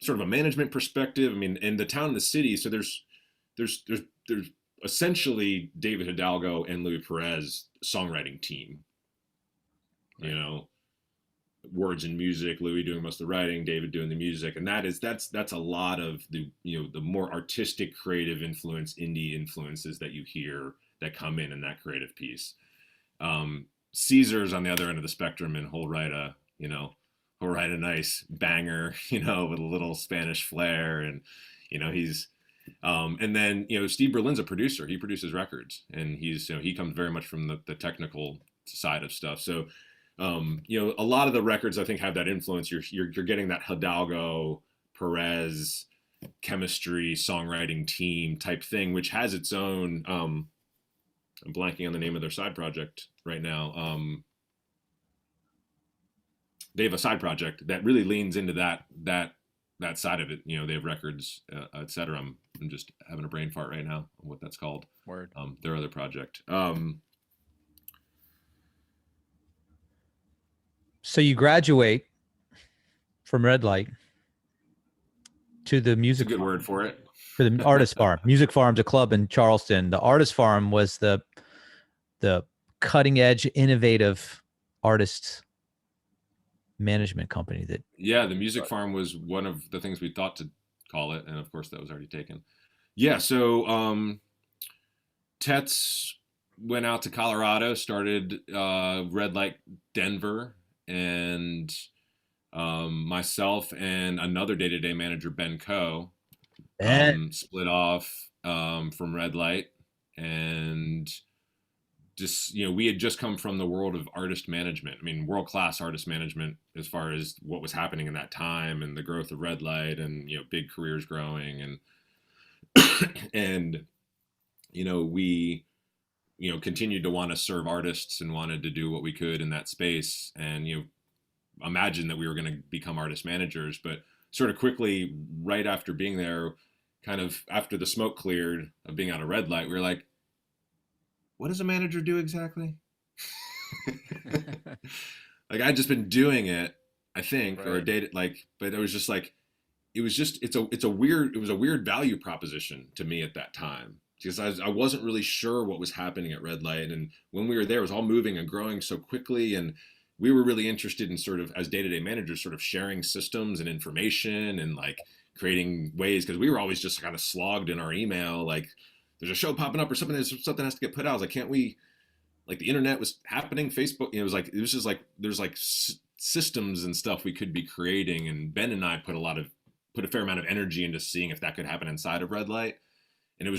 sort of a management perspective. I mean, in the town and the city, so there's essentially David Hidalgo and Louis Perez songwriting team, you know. Words and music, Louis doing most of the writing, David doing the music, and that's a lot of the, you know, the more artistic, creative influence, indie influences that you hear that come in that creative piece. Caesar's on the other end of the spectrum, and he'll write a nice banger, you know, with a little Spanish flair, and you know, he's and then, you know, Steve Berlin's a producer. He produces records, and he's, you know, he comes very much from the technical side of stuff. So you know, a lot of the records I think have that influence. You're getting that Hidalgo, Perez chemistry, songwriting team type thing, which has its own. I'm blanking on the name of their side project right now. They have a side project that really leans into that side of it. You know, they have records, etc. I'm just having a brain fart right now on what that's called. Word. Their other project. So you graduate from Red Light to the music. That's a good word for it. For the Artist Farm. Music Farm's a club in Charleston. The Artist Farm was the cutting edge, innovative artist management company that. Yeah, the Music Farm was one of the things we thought to call it, and of course that was already taken. Yeah, so Tets went out to Colorado, started Red Light Denver, and myself and another day-to-day manager, Ben Coe, split off from Red Light, and just, you know, we had just come from the world of artist management. I mean, world-class artist management as far as what was happening in that time and the growth of Red Light, and, you know, big careers growing, and and you know, we, you know, continued to want to serve artists and wanted to do what we could in that space. And, you know, imagine that we were going to become artist managers, but sort of quickly, right after being there, kind of after the smoke cleared of being on a red light, we were like, what does a manager do exactly? Like I'd just been doing it, I think, or Right. dated like, but it was just like, it was just, it was a weird value proposition to me at that time because I wasn't really sure what was happening at red light. And when we were there, it was all moving and growing so quickly. And we were really interested in sort of, as day-to-day managers, sort of sharing systems and information and like creating ways, because we were always just kind of slogged in our email. Like there's a show popping up or something, something has to get put out. I was like, can't we, like the internet was happening, Facebook, you know, it was just like, there's like systems and stuff we could be creating. And Ben and I put a fair amount of energy into seeing if that could happen inside of red light. And it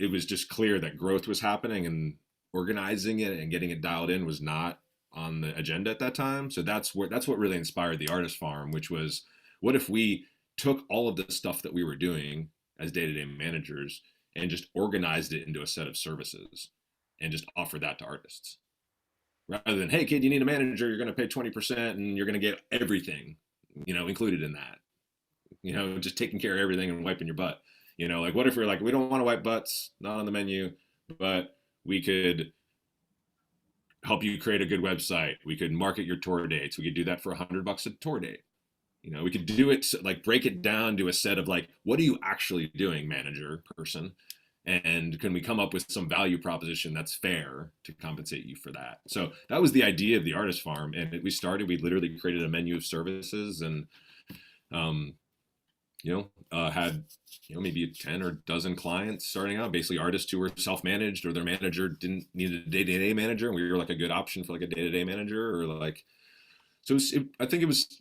was just clear that growth was happening, and organizing it and getting it dialed in was not on the agenda at that time. So that's what really inspired the Artist Farm, which was, what if we took all of the stuff that we were doing as day-to-day managers and just organized it into a set of services and just offered that to artists, rather than, hey kid, you need a manager, you're going to pay 20% and you're going to get everything, you know, included in that, you know, just taking care of everything and wiping your butt. You know, like what if we're like, we don't want to wipe butts, not on the menu, but we could help you create a good website. We could market your tour dates. We could do that for $100 a tour date. You know, we could do it, like break it down to a set of like, what are you actually doing, manager person? And can we come up with some value proposition that's fair to compensate you for that? So that was the idea of the Artist Farm. And we literally created a menu of services, and, had, maybe 10 or dozen clients starting out, basically artists who were self-managed or their manager didn't need a day-to-day manager. And we were like a good option for like a day-to-day manager, or like, so I think it was,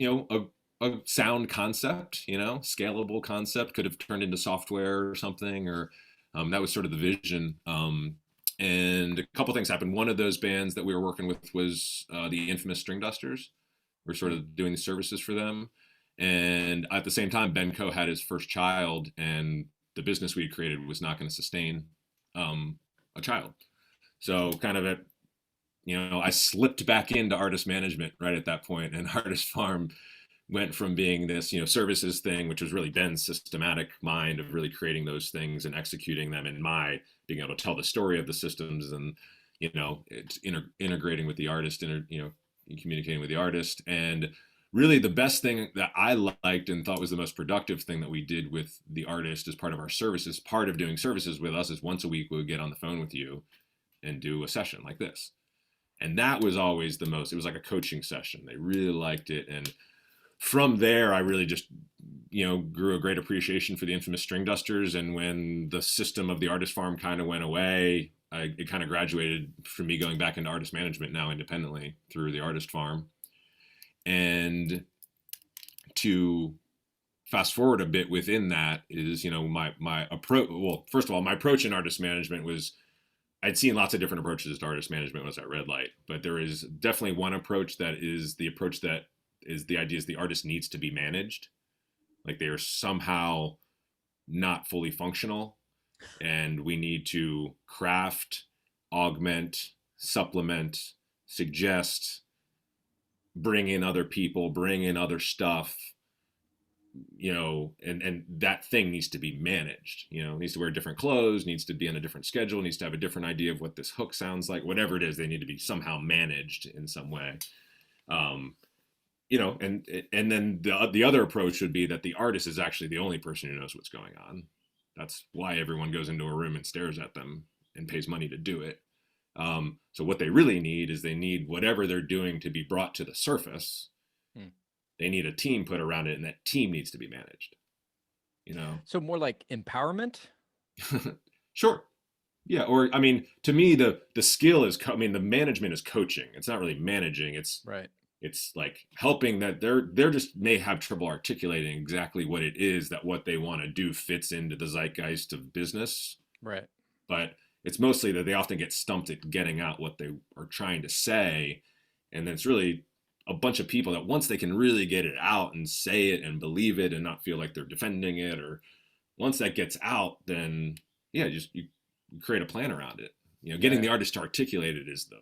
a sound concept, scalable concept, could have turned into software or something, or that was sort of the vision. And a couple things happened. One of those bands that we were working with was the infamous String Dusters. We're sort of doing the services for them. And at the same time, Ben Coe had his first child, and the business we had created was not going to sustain a child. So kind of I slipped back into artist management right at that point, and Artist Farm went from being this, services thing, which was really Ben's systematic mind of really creating those things and executing them, and my being able to tell the story of the systems, and, it's integrating with the artist, and, communicating with the artist. And really the best thing that I liked and thought was the most productive thing that we did with the artist as part of our services, part of doing services with us, is once a week we would get on the phone with you and do a session like this. And that was always it was like a coaching session. They really liked it. And from there, I really just, grew a great appreciation for the infamous String Dusters. And when the system of the Artist Farm kind of went away, it kind of graduated from me going back into artist management now independently through the Artist Farm. And to fast forward a bit within that is, my approach. Well, first of all, my approach in artist management was, I'd seen lots of different approaches to artist management when I was at Red Light, but there is definitely one approach that is the approach that is the idea is the artist needs to be managed. Like they are somehow not fully functional, and we need to craft, augment, supplement, suggest, bring in other people, bring in other stuff, and that thing needs to be managed, needs to wear different clothes, needs to be on a different schedule, needs to have a different idea of what this hook sounds like, whatever it is, they need to be somehow managed in some way. And then the other approach would be that the artist is actually the only person who knows what's going on. That's why everyone goes into a room and stares at them and pays money to do it. So what they really need is they need whatever they're doing to be brought to the surface. They need a team put around it, and that team needs to be managed. So more like empowerment. Sure. Yeah. Or, to me, the skill is, the management is coaching. It's not really managing. It's right. It's like helping that they're just may have trouble articulating exactly what it is that what they want to do fits into the zeitgeist of business. Right. But it's mostly that they often get stumped at getting out what they are trying to say. And then it's really a bunch of people that once they can really get it out and say it and believe it and not feel like they're defending it, or once that gets out, then you create a plan around it. Getting the artist to articulate it is the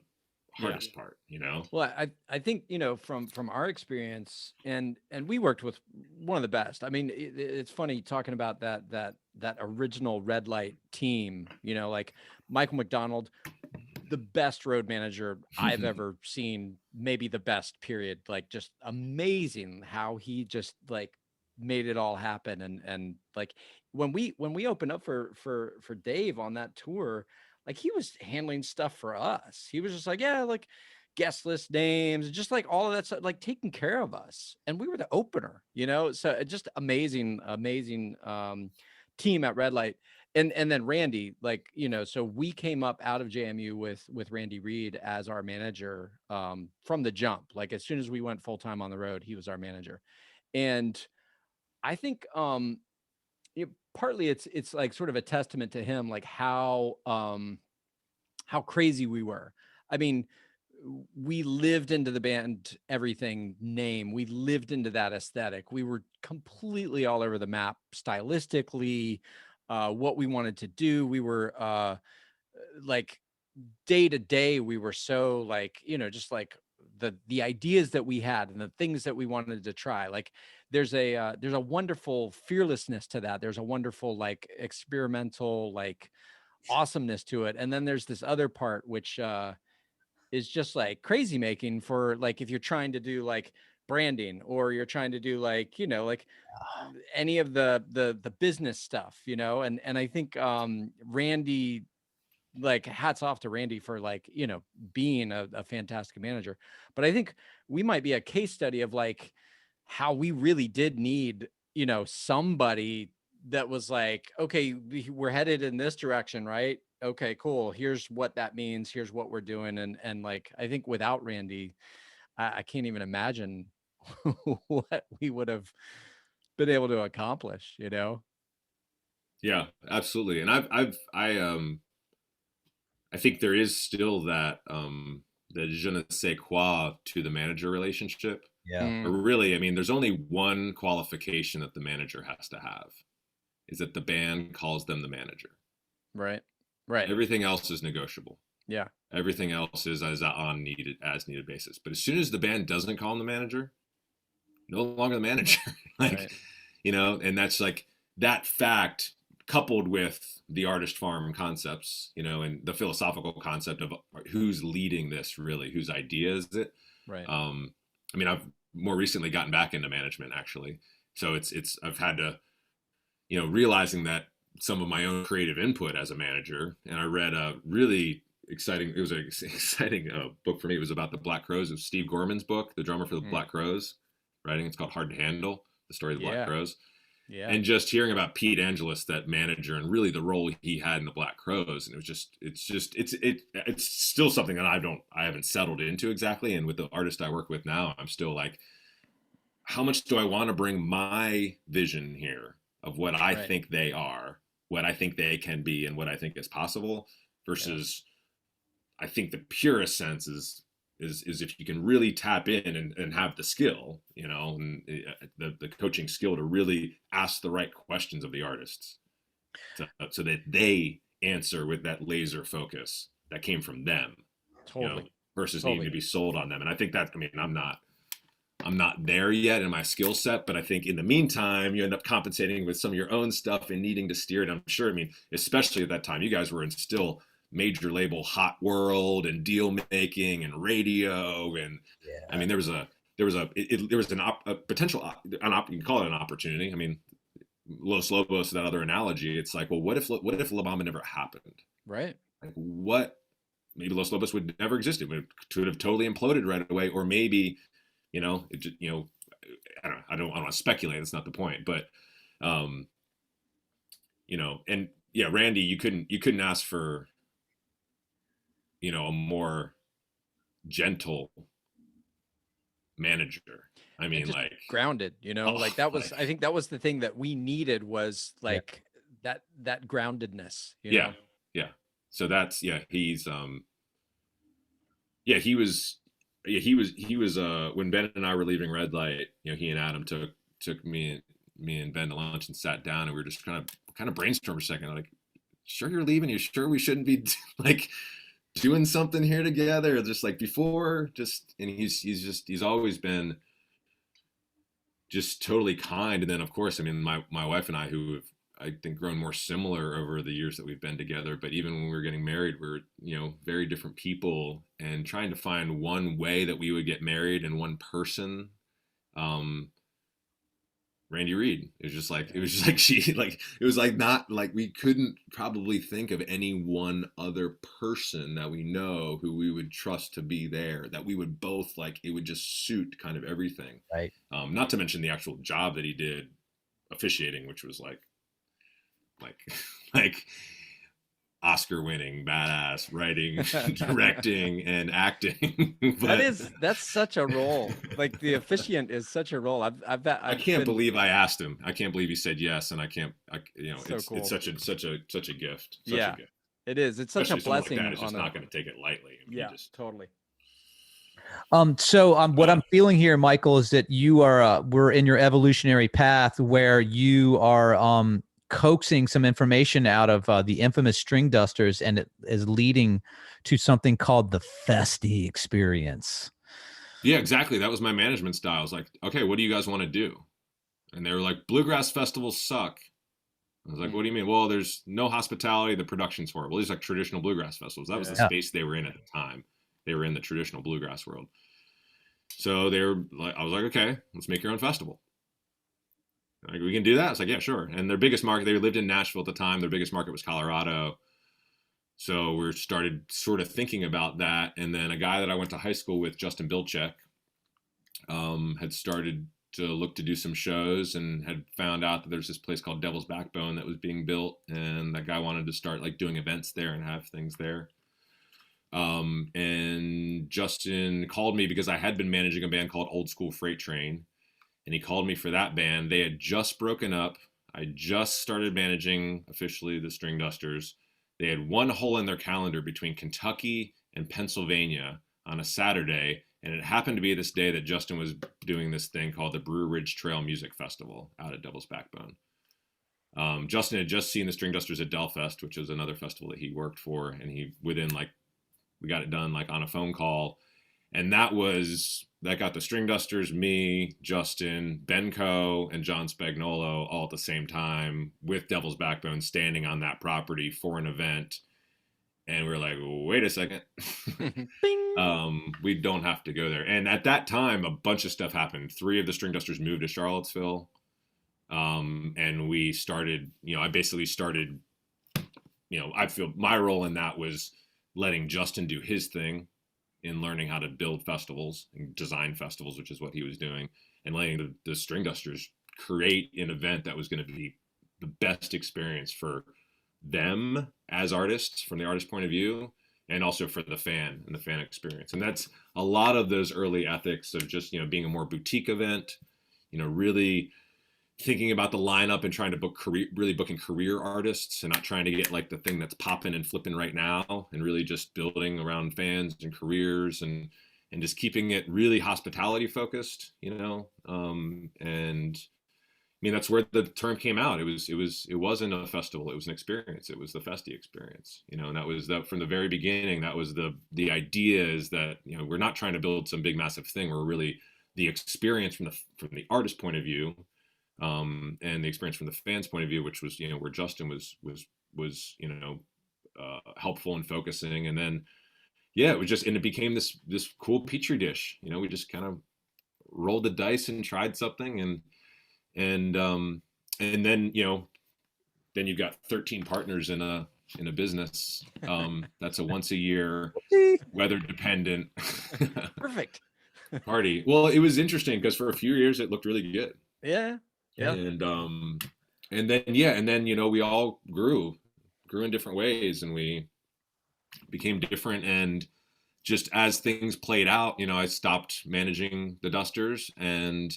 hardest part, you know? Well, I think, you know, from our experience, and we worked with one of the best. I mean, it's funny talking about that original red light team, you know, like Michael McDonald, the best road manager I've ever seen, maybe the best, period. Like, just amazing how he just like made it all happen. And like when we opened up for Dave on that tour, like he was handling stuff for us. He was just like, yeah, like guest list names, just like all of that stuff, like taking care of us. And we were the opener, you know? So just amazing, amazing team at Red Light. And then Randy, like, you know, so we came up out of JMU with Randy Reed as our manager from the jump. Like as soon as we went full time on the road, he was our manager. And I think partly it's like sort of a testament to him, like how crazy we were. I mean, we lived into the band everything name. We lived into that aesthetic. We were completely all over the map stylistically, what we wanted to do. We were like day to day, we were so like, you know, just like the ideas that we had and the things that we wanted to try. Like there's a wonderful fearlessness to that. There's a wonderful like experimental like awesomeness to it. And then there's this other part which is just like crazy making for like if you're trying to do like branding or you're trying to do like, you know, like any of the business stuff, you know. And I think Randy, like hats off to Randy for like, you know, being a fantastic manager. But I think we might be a case study of like how we really did need, you know, somebody that was like, okay, we're headed in this direction, right? Okay, cool. Here's what that means. Here's what we're doing. And like, I think without Randy, I can't even imagine what we would have been able to accomplish, you know? Yeah, absolutely. And I think there is still that the je ne sais quoi to the manager relationship. Yeah. But really, I mean, there's only one qualification that the manager has to have, is that the band calls them the manager. Right. Right. Everything else is negotiable. Yeah. Everything else is on needed as needed basis. But as soon as the band doesn't call him the manager, no longer the manager. Like, Right. you know, and that's like that fact coupled with the artist farm concepts, you know, and the philosophical concept of who's leading this really, whose idea is it? Right. I mean, I've more recently gotten back into management actually. So I've had to, you know, realizing that some of my own creative input as a manager. And I read a really exciting, it was an exciting book for me. It was about the Black Crowes. It was Steve Gorman's book, the drummer for the Black Crowes, writing. It's called Hard to Handle, the story of the Black Crowes. Yeah. And just hearing about Pete Angelus, that manager, and really the role he had in the Black Crowes. And it's still something that I haven't settled into exactly. And with the artist I work with now, I'm still like, how much do I want to bring my vision here of what I think they are, what I think they can be, and what I think is possible versus I think the purest sense is if you can really tap in and have the skill, you know, and the coaching skill to really ask the right questions of the artists so that they answer with that laser focus that came from them, Totally. you know, versus needing to be sold on them. And I think that, I mean, I'm not there yet in my skill set, but I think in the meantime, you end up compensating with some of your own stuff and needing to steer it. I'm sure, I mean, especially at that time, you guys were in still major label hot world and deal making and radio. And I mean, there was a potential, you can call it an opportunity. I mean, Los Lobos, that other analogy, it's like, well, what if La Bamba never happened? Right. Like maybe Los Lobos would never exist. It would have totally imploded right away. Or maybe, you know, it just, you know, I don't want to speculate. That's not the point, but, you know, and yeah, Randy, you couldn't ask for, you know, a more gentle manager. I mean, like grounded, you know, like that was, I think that was the thing that we needed, was like that groundedness, you know? Yeah. So that's, he's, he was when Ben and I were leaving Red Light, you know, he and Adam took me and Ben to lunch and sat down, and we were just kind of brainstorm for a second. Like, sure you're leaving? You sure we shouldn't be like doing something here together, just like before, just, and he's always been just totally kind. And then of course, I mean, my wife and I, who have, I think, grown more similar over the years that we've been together, but even when we were getting married, we're, very different people, and trying to find one way that we would get married and one person. Randy Reed. It was just like it was like not like we couldn't probably think of any one other person that we know who we would trust to be there, that we would both like, it would just suit kind of everything. Right. Not to mention the actual job that he did officiating, which was like like Oscar winning, badass, writing, directing, and acting. But that's such a role. Like the officiant is such a role. I can't believe I asked him. I can't believe he said yes, and it's cool. it's such a gift. Yeah, it is. It's such a blessing. Like that. It's just not going to take it lightly. I mean, yeah, totally. So what I'm feeling here, Michael, is that you are we're in your evolutionary path where you are coaxing some information out of the infamous String Dusters, and it is leading to something called the Festy Experience. Yeah, exactly. That was my management style. I was like, okay, what do you guys want to do? And they were like, bluegrass festivals suck. I was like, what do you mean? Well, there's no hospitality. The production's horrible. These like traditional bluegrass festivals. That was the space they were in at the time. They were in the traditional bluegrass world. So they were like, I was like, okay, let's make your own festival. Like, we can do that. It's like, yeah, sure. And their biggest market, they lived in Nashville at the time. Their biggest market was Colorado. So we started sort of thinking about that. And then a guy that I went to high school with, Justin Bilczek, had started to look to do some shows, and had found out that there's this place called Devil's Backbone that was being built. And that guy wanted to start like doing events there and have things there. And Justin called me because I had been managing a band called Old School Freight Train. And he called me for that band. They had just broken up. I just started managing officially the String Dusters. They had one hole in their calendar between Kentucky and Pennsylvania on a Saturday. And it happened to be this day that Justin was doing this thing called the Brew Ridge Trail Music Festival out at Devil's Backbone. Justin had just seen the String Dusters at Delfest, which is another festival that he worked for. And we got it done like on a phone call. And that got the String Dusters, me, Justin, Benko, and John Spagnolo all at the same time with Devil's Backbone standing on that property for an event. And we were like, wait a second. We don't have to go there. And at that time, a bunch of stuff happened. 3 of the String Dusters moved to Charlottesville. And we started, I basically started, I feel my role in that was letting Justin do his thing in learning how to build festivals and design festivals, which is what he was doing, and letting the String Dusters create an event that was going to be the best experience for them as artists from the artist point of view, and also for the fan and the fan experience. And that's a lot of those early ethics of just, being a more boutique event, really thinking about the lineup and trying to really booking career artists, and not trying to get like the thing that's popping and flipping right now, and really just building around fans and careers, and just keeping it really hospitality focused, and I mean, that's where the term came out. It wasn't a festival. It was an experience. It was the Festy Experience, and that was from the very beginning. That was the idea, is that, we're not trying to build some big massive thing. We're really the experience from the artist point of view, and the experience from the fans' point of view, which was, where Justin was helpful in focusing. And then, it was just, and it became this cool petri dish. We just kind of rolled the dice and tried something, and then then you've got 13 partners in a business. That's a once a year, weather dependent Perfect party. Well, it was interesting because for a few years it looked really good. Yeah. And then we all grew in different ways, and we became different. And just as things played out, I stopped managing the Dusters, and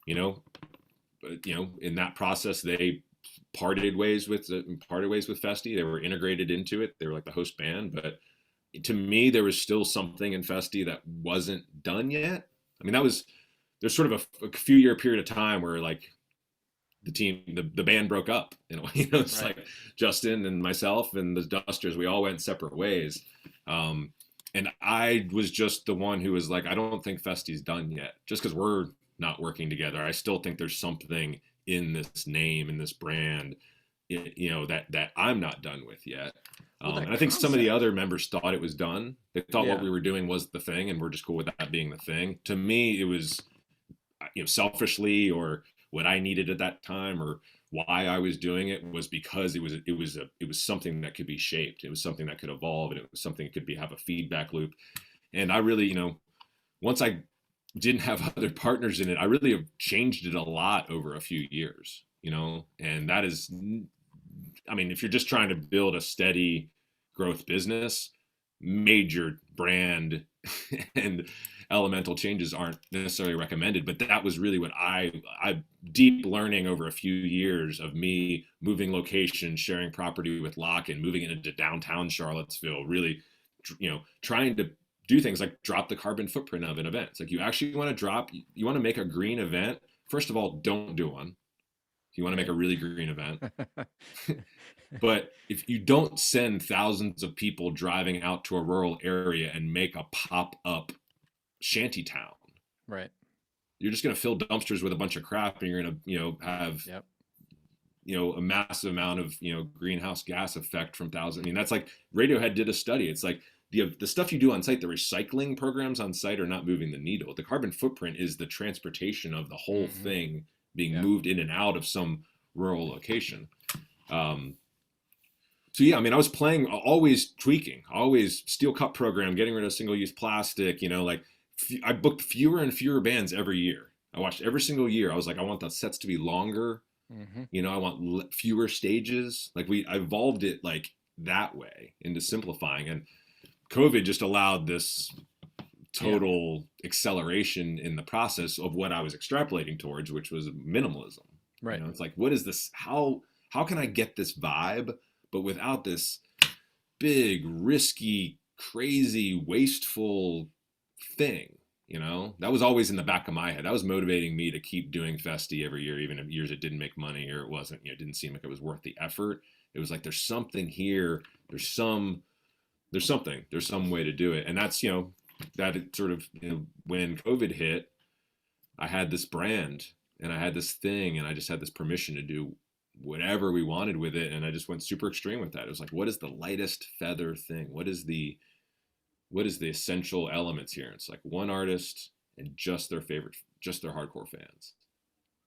in that process they parted ways with Festy. They were integrated into it. They were like the host band, but to me there was still something in Festy that wasn't done yet. I mean, there's sort of a few year period of time where like the team, the band broke up in a way. It's Right. like Justin and myself and the Dusters, we all went separate ways. And I was just the one who was like, I don't think Festy's done yet, just because we're not working together. I still think there's something in this name, in this brand, that I'm not done with yet. Well, that And I think some of the concept. other members thought it was done. They thought what Yeah. we were doing was the thing, and we're just cool with that being the thing. To me, it was, selfishly, or what I needed at that time, or why I was doing it, was because it was something that could be shaped. It was something that could evolve, and it was something that could have a feedback loop. And I really, once I didn't have other partners in it, I really have changed it a lot over a few years, and that is, I mean, if you're just trying to build a steady growth business, major brand and elemental changes aren't necessarily recommended. But that was really what I deep learning over a few years of me moving location, sharing property with Lock-in, moving it into downtown Charlottesville, really, trying to do things like drop the carbon footprint of an event. It's like, you actually want to you want to make a green event. First of all, don't do one. If you want to make a really green event. But if you don't send thousands of people driving out to a rural area and make a pop-up shanty town, Right. you're just going to fill dumpsters with a bunch of crap, and you're going to, have, Yep. a massive amount of, greenhouse gas effect from thousands. I mean, that's like Radiohead did a study. It's like the stuff you do on site, the recycling programs on site are not moving the needle. The carbon footprint is the transportation of the whole thing being moved in and out of some rural location. So yeah, I mean, I was always tweaking, always steel cup program, getting rid of single-use plastic. I booked fewer and fewer bands every year. I watched every single year. I was like, I want the sets to be longer. I want fewer stages. I evolved it like that way into simplifying, and COVID just allowed this total acceleration in the process of what I was extrapolating towards, which was minimalism. Right. It's like, what is this? How can I get this vibe, but without this big, risky, crazy, wasteful thing? That was always in the back of my head. That was motivating me to keep doing Festy every year, even if years it didn't make money, or it wasn't, it didn't seem like it was worth the effort. It was like, there's something here. There's some way to do it. And that's, that it sort of, when COVID hit, I had this brand and I had this thing, and I just had this permission to do whatever we wanted with it. And I just went super extreme with that. It was like, what is the lightest feather thing? What is the essential elements here? It's like one artist and just their hardcore fans,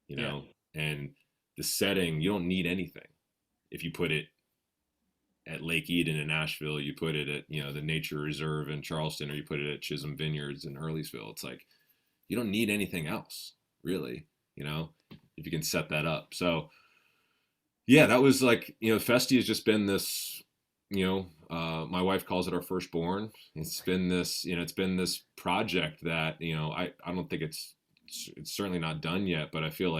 and the setting, you don't need anything. If you put it at Lake Eden in Nashville, you put it at, the Nature Reserve in Charleston, or you put it at Chisholm Vineyards in Earlysville. It's like, you don't need anything else, really, if you can set that up. So yeah, that was like, Festy has just been this, my wife calls it our firstborn. It's been this, it's been this project that, I don't think it's certainly not done yet, but I feel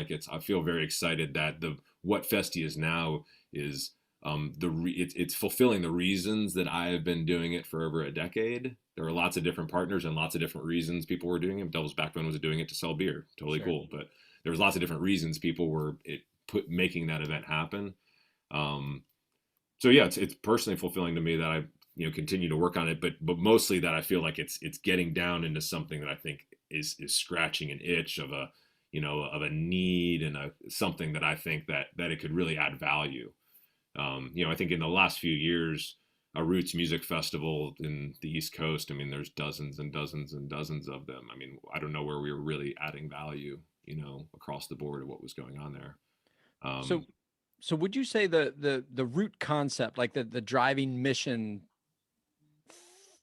very excited that what Festy is now is, it's fulfilling the reasons that I have been doing it for over a decade. There were lots of different partners and lots of different reasons people were doing it. Devil's Backbone was doing it to sell beer. Totally cool. But there was lots of different reasons people were making that event happen. So yeah, it's personally fulfilling to me that I, continue to work on it, but mostly that I feel like it's getting down into something that I think is scratching an itch of a, of a need, and something that I think that it could really add value. I think in the last few years, a Roots Music Festival in the East Coast, I mean, there's dozens and dozens and dozens of them. I mean, I don't know where we were really adding value, across the board of what was going on there. So would you say the root concept, like the driving mission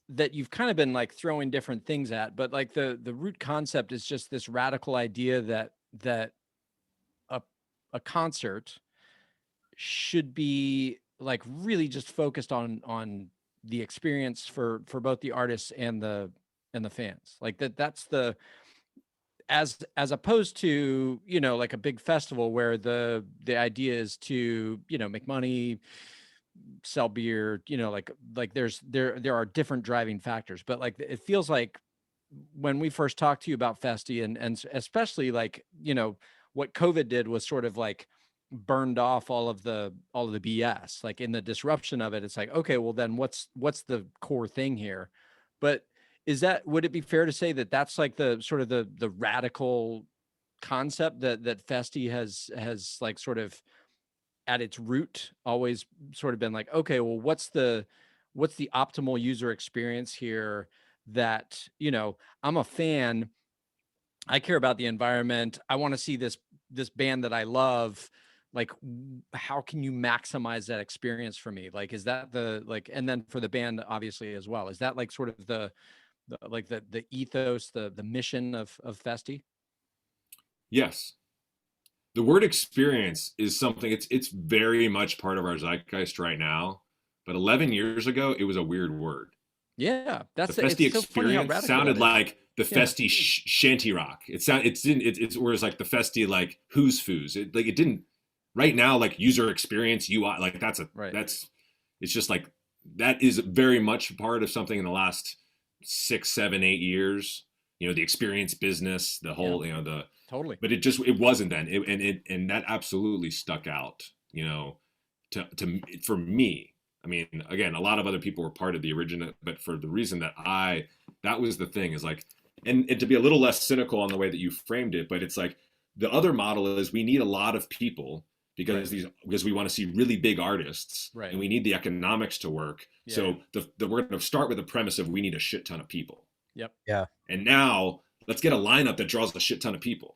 that you've kind of been like throwing different things at, but like the root concept is just this radical idea that a concert should be like really just focused on the experience for both the artists and the fans, like that's the, as opposed to, like a big festival where the idea is to, make money, sell beer, like there are different driving factors. But like, it feels like when we first talked to you about Festy, and especially like, what COVID did was sort of like burned off all of the BS. Like in the disruption of it, it's like, okay, well then what's the core thing here? But would it be fair to say that that's like the sort of the radical concept that Festy has like sort of at its root always sort of been like, okay, well, what's the optimal user experience here? That, I'm a fan, I care about the environment, I want to see this band that I love, like how can you maximize that experience for me? Like, is that and then for the band obviously as well, is that like sort of the ethos, the mission of Festy? Yes. The word experience is something, it's very much part of our zeitgeist right now. But 11 years ago, it was a weird word. Yeah, The Festy Experience sounded like the Festy shanty rock. It's where it's like the Festy like who's foos. It didn't. Right now, like user experience, UI, like it's just like that is very much part of something in the last 6, 7, 8 years. The experience business, the whole, the totally. But it wasn't then, and that absolutely stuck out. For me. I mean, again, a lot of other people were part of the original, but for the reason that was the thing, is like, and to be a little less cynical on the way that you framed it, but it's like the other model is we need a lot of people because we want to see really big artists, and we need the economics to work. Yeah. So we're going to start with the premise of we need a shit ton of people. Yep. Yeah. And now let's get a lineup that draws a shit ton of people.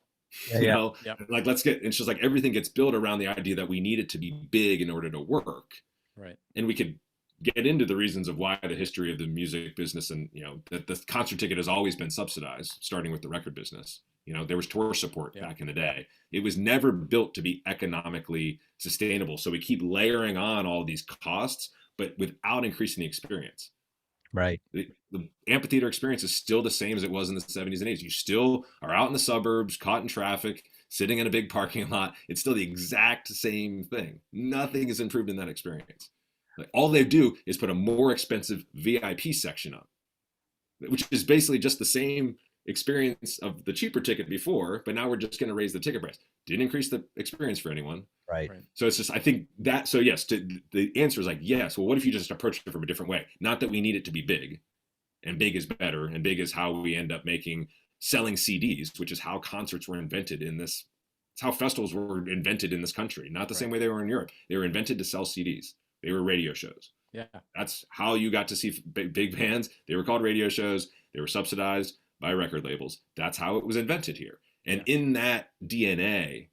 Yeah. Like it's just like everything gets built around the idea that we need it to be big in order to work. Right. And we could get into the reasons of why the history of the music business and, that the concert ticket has always been subsidized, starting with the record business. There was tour support back in the day. It was never built to be economically sustainable. So we keep layering on all these costs, but without increasing the experience. Right. The amphitheater experience is still the same as it was in the 70s and 80s. You still are out in the suburbs, caught in traffic, sitting in a big parking lot. It's still the exact same thing. Nothing is improved in that experience. Like, all they do is put a more expensive VIP section up, which is basically just the same experience of the cheaper ticket before, but now we're just going to raise the ticket price. Didn't increase the experience for anyone. Right. So it's just, I think that, so yes, the answer is like, yes. Well, what if you just approach it from a different way? Not that we need it to be big, and big is better, and big is how we end up selling CDs, which is how concerts were invented it's how festivals were invented in this country. Not the same way they were in Europe. They were invented to sell CDs. They were radio shows. Yeah. That's how you got to see big bands. They were called radio shows. They were subsidized by record labels. That's how it was invented here. And in that DNA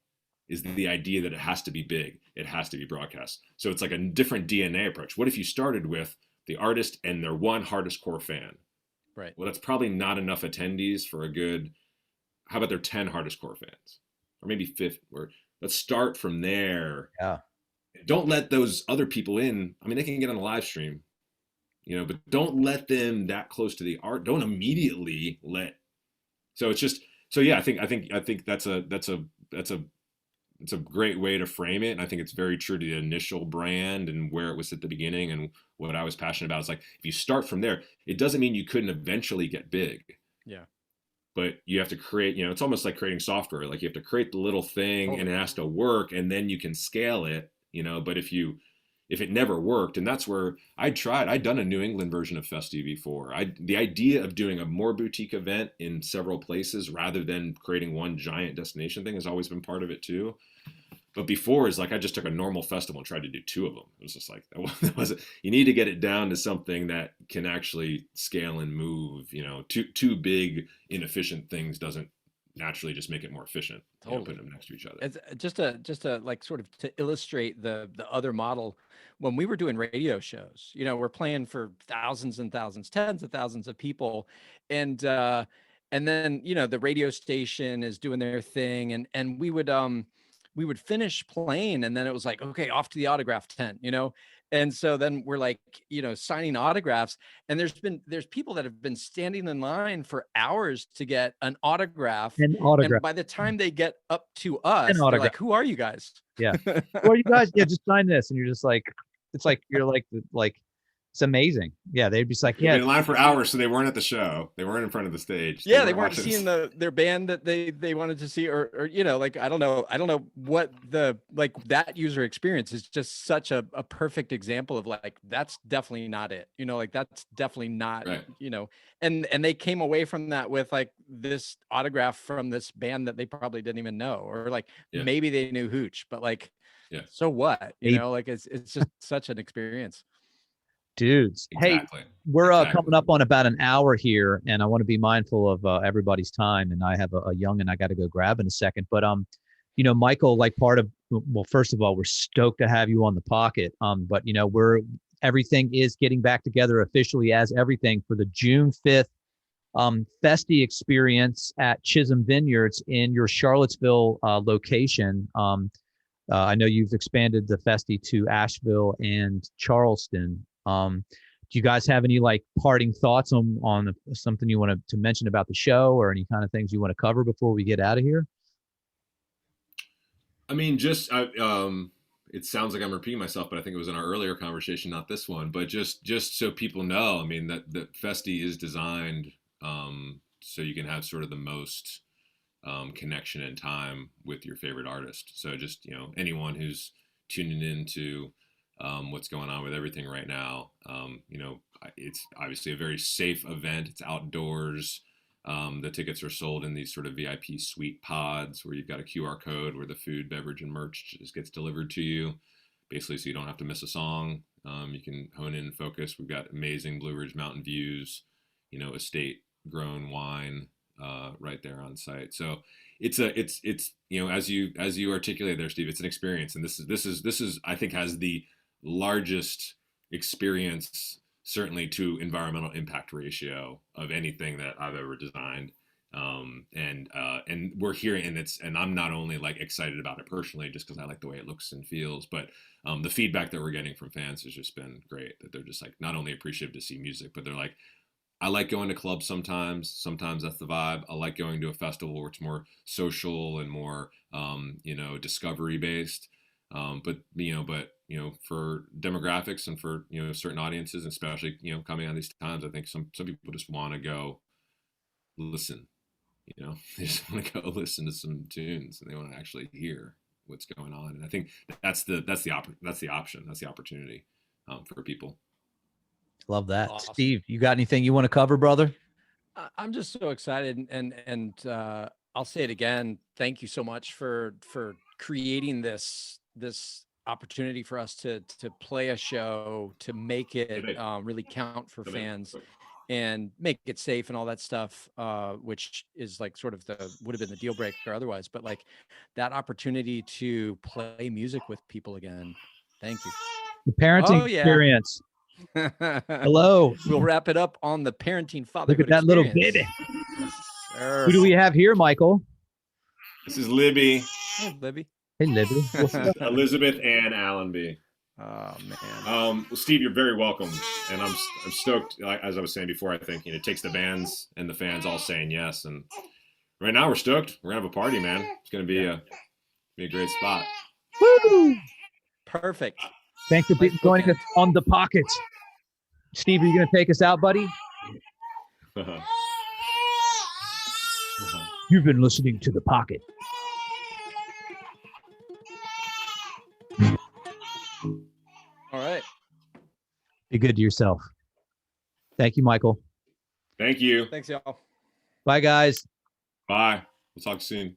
is the idea that it has to be big. It has to be broadcast. So it's like a different DNA approach. What if you started with the artist and their one hardest core fan? Right. Well, that's probably not enough attendees for how about their 10 hardest core fans? Or maybe 50, or let's start from there. Yeah. Don't let those other people in. I mean, they can get on the live stream, but don't let them that close to the art. Don't immediately so it's just, so yeah, I think that's a great way to frame it. And I think it's very true to the initial brand and where it was at the beginning and what I was passionate about. It's like, if you start from there, it doesn't mean you couldn't eventually get big. Yeah. But you have to create, it's almost like creating software. Like you have to create the little thing and it has to work, and then you can scale it, but if it never worked, and that's where I'd done a New England version of Festy before. The idea of doing a more boutique event in several places rather than creating one giant destination thing has always been part of it too. But before is like, I just took a normal festival and tried to do 2 of them. It was just like, that wasn't, you need to get it down to something that can actually scale and move. Two big inefficient things doesn't naturally just make it more efficient. Totally. Putting them next to each other. It's just to like sort of to illustrate the other model. When we were doing radio shows, we're playing for thousands and thousands, tens of thousands of people, and then the radio station is doing their thing, and we would finish playing, and then it was like, okay, off to the autograph tent, and so then we're like, signing autographs, and there's people that have been standing in line for hours to get an autograph. And by the time they get up to us, they're like, who are you guys? Yeah. Who are you guys? Yeah, just sign this. And you're just like, it's like, you're like It's amazing. Yeah, they'd be like, They've been yeah, in line for hours, so they weren't at the show. They weren't in front of the stage. Yeah, they weren't watching seeing their band that they wanted to see, or you know, like I don't know what the like that user experience is just such a perfect example of like that's definitely not it. You know, like that's definitely not, Right. you know, and they came away from that with like this autograph from this band that they probably didn't even know, or like Yeah. maybe they knew Hooch, but like, Yeah. so what? You Hey. know, like it's just such an experience. dudes. Exactly. Hey, we're Exactly. coming up on about an hour here, and I want to be mindful of everybody's time. And I have a young, and I got to go grab in a second. But you know, Michael, like well, first of all, we're stoked to have you on the pocket. But you know, everything is getting back together officially as everything for the June 5th Festy Experience at Chisholm Vineyards in your Charlottesville location. I know you've expanded the Festy to Asheville and Charleston. Do you guys have any like parting thoughts on something you want to mention about the show, or any kind of things you want to cover before we get out of here? I mean, it sounds like I'm repeating myself, but I think it was in our earlier conversation, not this one. But just so people know, I mean that Festy is designed so you can have sort of the most connection and time with your favorite artist. So just, you know, anyone who's tuning into what's going on with everything right now, you know, it's obviously a very safe event. It's outdoors. The tickets are sold in these sort of VIP suite pods where you've got a QR code where the food, beverage, and merch just gets delivered to you, basically, so you don't have to miss a song. You can hone in and focus. We've got amazing Blue Ridge Mountain views, you know, estate grown wine right there on site. So it's you know, as you articulated there, Steve, it's an experience, and this is I think has the largest experience, certainly to environmental impact ratio, of anything that I've ever designed. And we're hearing, and I'm not only like excited about it personally just because I like the way it looks and feels, but the feedback that we're getting from fans has just been great, that they're just like not only appreciative to see music, but they're like, I like going to clubs sometimes that's the vibe. I like going to a festival where it's more social and more you know, discovery based. But you know, for demographics and for, you know, certain audiences, especially, you know, coming on these times, I think some people just want to go listen. You know, they just want to go listen to some tunes, and they want to actually hear what's going on. And I think that's the option, that's the opportunity for people. Love that. Awesome. Steve, you got anything you want to cover, brother? I'm just so excited, and I'll say it again. Thank you so much for creating this opportunity for us to play a show, to make it really count for fans, and make it safe and all that stuff, which is like sort of would have been the deal breaker otherwise. But like that opportunity to play music with people again. Thank you. The parenting experience. Hello. We'll wrap it up on the parenting fatherhood. Look at that little baby. Who do we have here, Michael? This is Libby. Hey, Libby. Hey, Libby. Elizabeth Ann Allenby. Oh man. Well, Steve, you're very welcome, and I'm stoked. As I was saying before, I think, you know, it takes the bands and the fans all saying yes, and right now we're stoked. We're gonna have a party, man. It's gonna be a great spot. Woo! Perfect. Thanks for joining us on the pocket. Steve, are you going to take us out, buddy? You've been listening to The Pocket. All right. Be good to yourself. Thank you, Michael. Thank you. Thanks, y'all. Bye, guys. Bye. We'll talk soon.